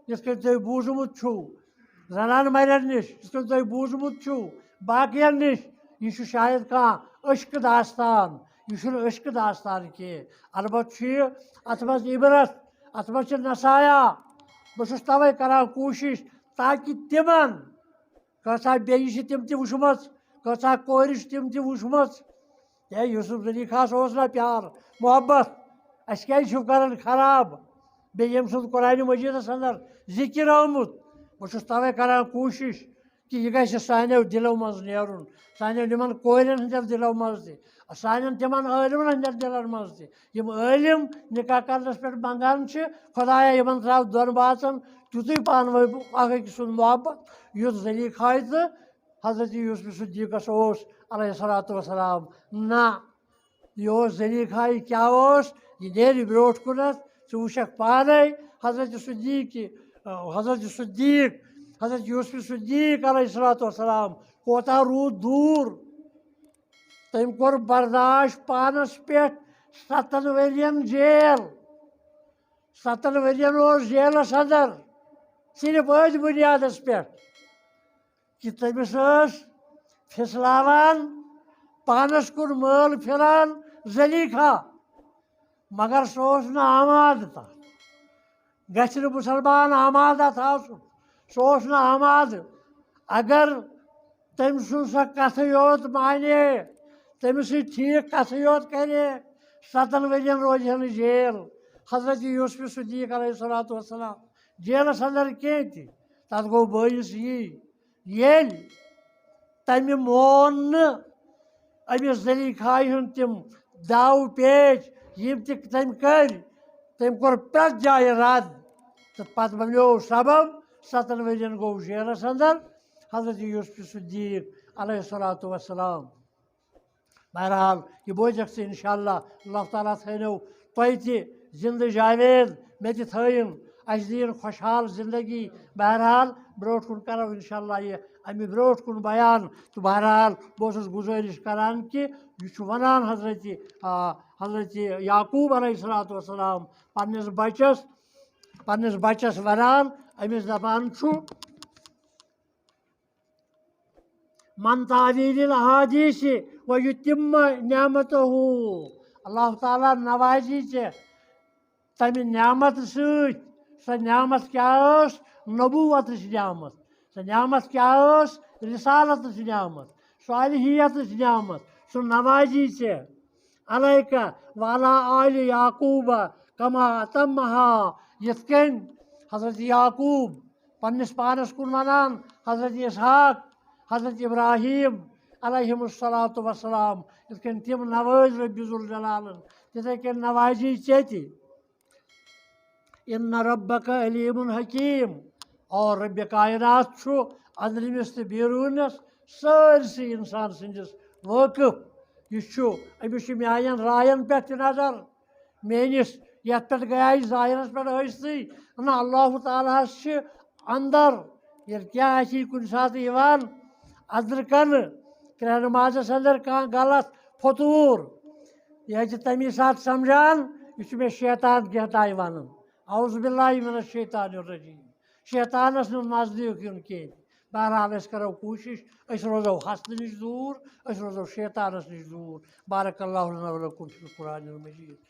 یِتھ کٔنۍ تۄہہِ بوٗزمُت چھُو زنان مرٮ۪ن نِش یِتھ کٔنۍ تۄہہِ بوٗزمُت چھُو باقین نِش یہِ چھُ شاید کانٛہہ عشقہٕ داستان یہِ چھُنہٕ عشقہٕ داستان کینٛہہ البتہ چھُ یہِ اتھ منٛز عبرت اتھ منٛز چھِ نصایا بہٕ چھُس توے کران کوٗشش تاکہِ تِمن کۭژاہ بیٚیہِ چھِ تِم تہِ وٕچھمژ کۭژاہ کورِ چھِ تِم تہِ وٕچھمژ ہے یوسف زلیخاہس اوس نہ پیار محبت اَسہِ کیٛازِ چھِو کران خراب بیٚیہِ ییٚمہِ سُنٛد قرآنِ مجیٖدس اندر ذِکر آمُت بہٕ چھُس توے کران کوٗشش کہ یہِ گژھِ سانیو دِلو منٛز نیرُن سانیو یِمن کورٮ۪ن ہٕنٛدٮ۪و دِلو منٛز تہِ سانٮ۪ن تِمن عٲلمن ہٕنٛدٮ۪ن دِلن منٛز تہِ یِم عٲلم نکاح کرنس پٮ۪ٹھ منگان چھِ خۄدایا یِمن تراو دۄن بٲژن تیُتُے پانہٕ ؤنۍ اکھ أکۍ سُنٛد محبت یُتھ زلیخاہہِ تہٕ حضرت یوسف صدیقس اوس علیہ الصلاۃ وسلام نہ یہِ اوس زلیخاہہِ کیٛاہ اوس یہِ نیرِ برٛونٛٹھ کُنتھ ژٕ وٕچھکھ پانے حضرت صدیق حضرت یوسف صدیق علیہ الصلاۃ وسلام کوتاہ روٗد دوٗر تٔمۍ کوٚر برداشت پانس پٮ۪ٹھ 7 ؤرین جیل 7 ؤرین اوس جیلس اندر صرف أتھۍ بُنیادس پٮ۪ٹھ کہ تٔمِس ٲس پھِسلاوان پانس کُن مٲل پھِران زلیخا مگر سُہ اوس نہٕ آمادٕ تتھ گژھِ نہٕ مُسلمان آماد اتھ آسُن سُہ اوس نہٕ آمادٕ اگر تٔمۍ سُنٛد سۄ کتھٕے یوت مانے تٔمِس سۭتۍ ٹھیٖک کتھٕے یوت کرے 7 ؤرین روزِ ہے نہٕ جیل حضرت یوسف صدیق علیہ الصلاۃ وسلام جیلس اندر کینٛہہ تہِ تتھ گوٚو بٲیِس یی ییٚلہِ تمہِ مون نہٕ أمِس زلیخاہہِ ہُنٛد تِم داو پیچ یِم تہِ تٔمۍ کٔرۍ تٔمۍ کوٚر پرٛٮ۪تھ جایہِ رد تہٕ پتہٕ بنیو سبب 7 ؤرین گوٚو جیلس اندر حضرت یوسف صدیق علیہ الصلاۃ وسلام بہرحال یہِ بوٗزِکھ ژٕ انشاء اللہ اللہ تعالیٰ تھٲینو تۄہہِ تہِ زندٕ جاوید مےٚ تہِ تھٲیِن اَسہِ دِیِن خۄشحال زندگی بہرحال برٛونٛٹھ کُن کرو انشاء اللہ یہِ امہِ برٛونٛٹھ کُن بیان تہٕ بہرحال بہٕ اوسُس گُزٲرِش کران کہ یہِ چھُ ونان حضرت یعقوب علیہ الصلاۃ وسلام پننِس بچس ونان أمِس دپان چھُ من تعویل الحادیث ویتم نعمتہ اللہ تعالیٰ نوازی ژےٚ تمہِ نعمت سۭتۍ سۄ نعمت کیٛاہ ٲس نبوتٕچ نعمت سۄ نعمت کیٛاہ ٲس رسالتٕچ نعمت صالحیتٕچ نعمت سُہ نوازی ژےٚ علیکہ وعلیٰ آلِ یعقوبہ کما اتمہا یِتھ کٔنۍ حضرت یعقوب پننِس پانس کُن ونان حضرت اسحاق حضرت ابراہیم علیہم الصلاۃ وسلام یِتھ کٔنۍ تِم نوٲزۍ رۄبہِ ذوالجلالن تِتھَے کٔنۍ نوازی ژےٚ تہِ اِنَّ رَبَّکَ علیٖمٌ حکیٖم اور رۄبِ کائنات چھُ أنٛدرِمِس تہٕ بیروٗنِس سٲرسٕے اِنسان سٕنٛدِس وٲقف یہِ چھُ أمِس چھُ میانٮ۪ن رایَن پٮ۪ٹھ تہِ نظر میٲنِس یَتھ پٮ۪ٹھ گٔیے ظٲہِرَس پٮ۪ٹھ ٲسۍتٕے نہ اللہ تعالیٰ ہَس چھِ اَندَر ییٚلہِ کیٛاہ آسی کُنہِ ساتہٕ یِوان اَدرٕ کَنہٕ کرٛٮ۪ہنہٕ مازَس اَندَر کانٛہہ غلط فطوٗر یہِ حظ چھِ تَمی ساتہٕ سَمجھان یہِ چھُ مےٚ شیطان کینٛہہ تانۍ وَنان اعوذ باللہ من الشیطان الرجیٖم شیطانَس نہٕ نزدیٖک یُن کینٛہہ بہرحال أسۍ کَرو کوٗشِش أسۍ روزو حسدٕ نِش دوٗر أسۍ روزو شیطانَس نِش دوٗر بارک اللہ لنا ولکم فی القرآن المجیٖد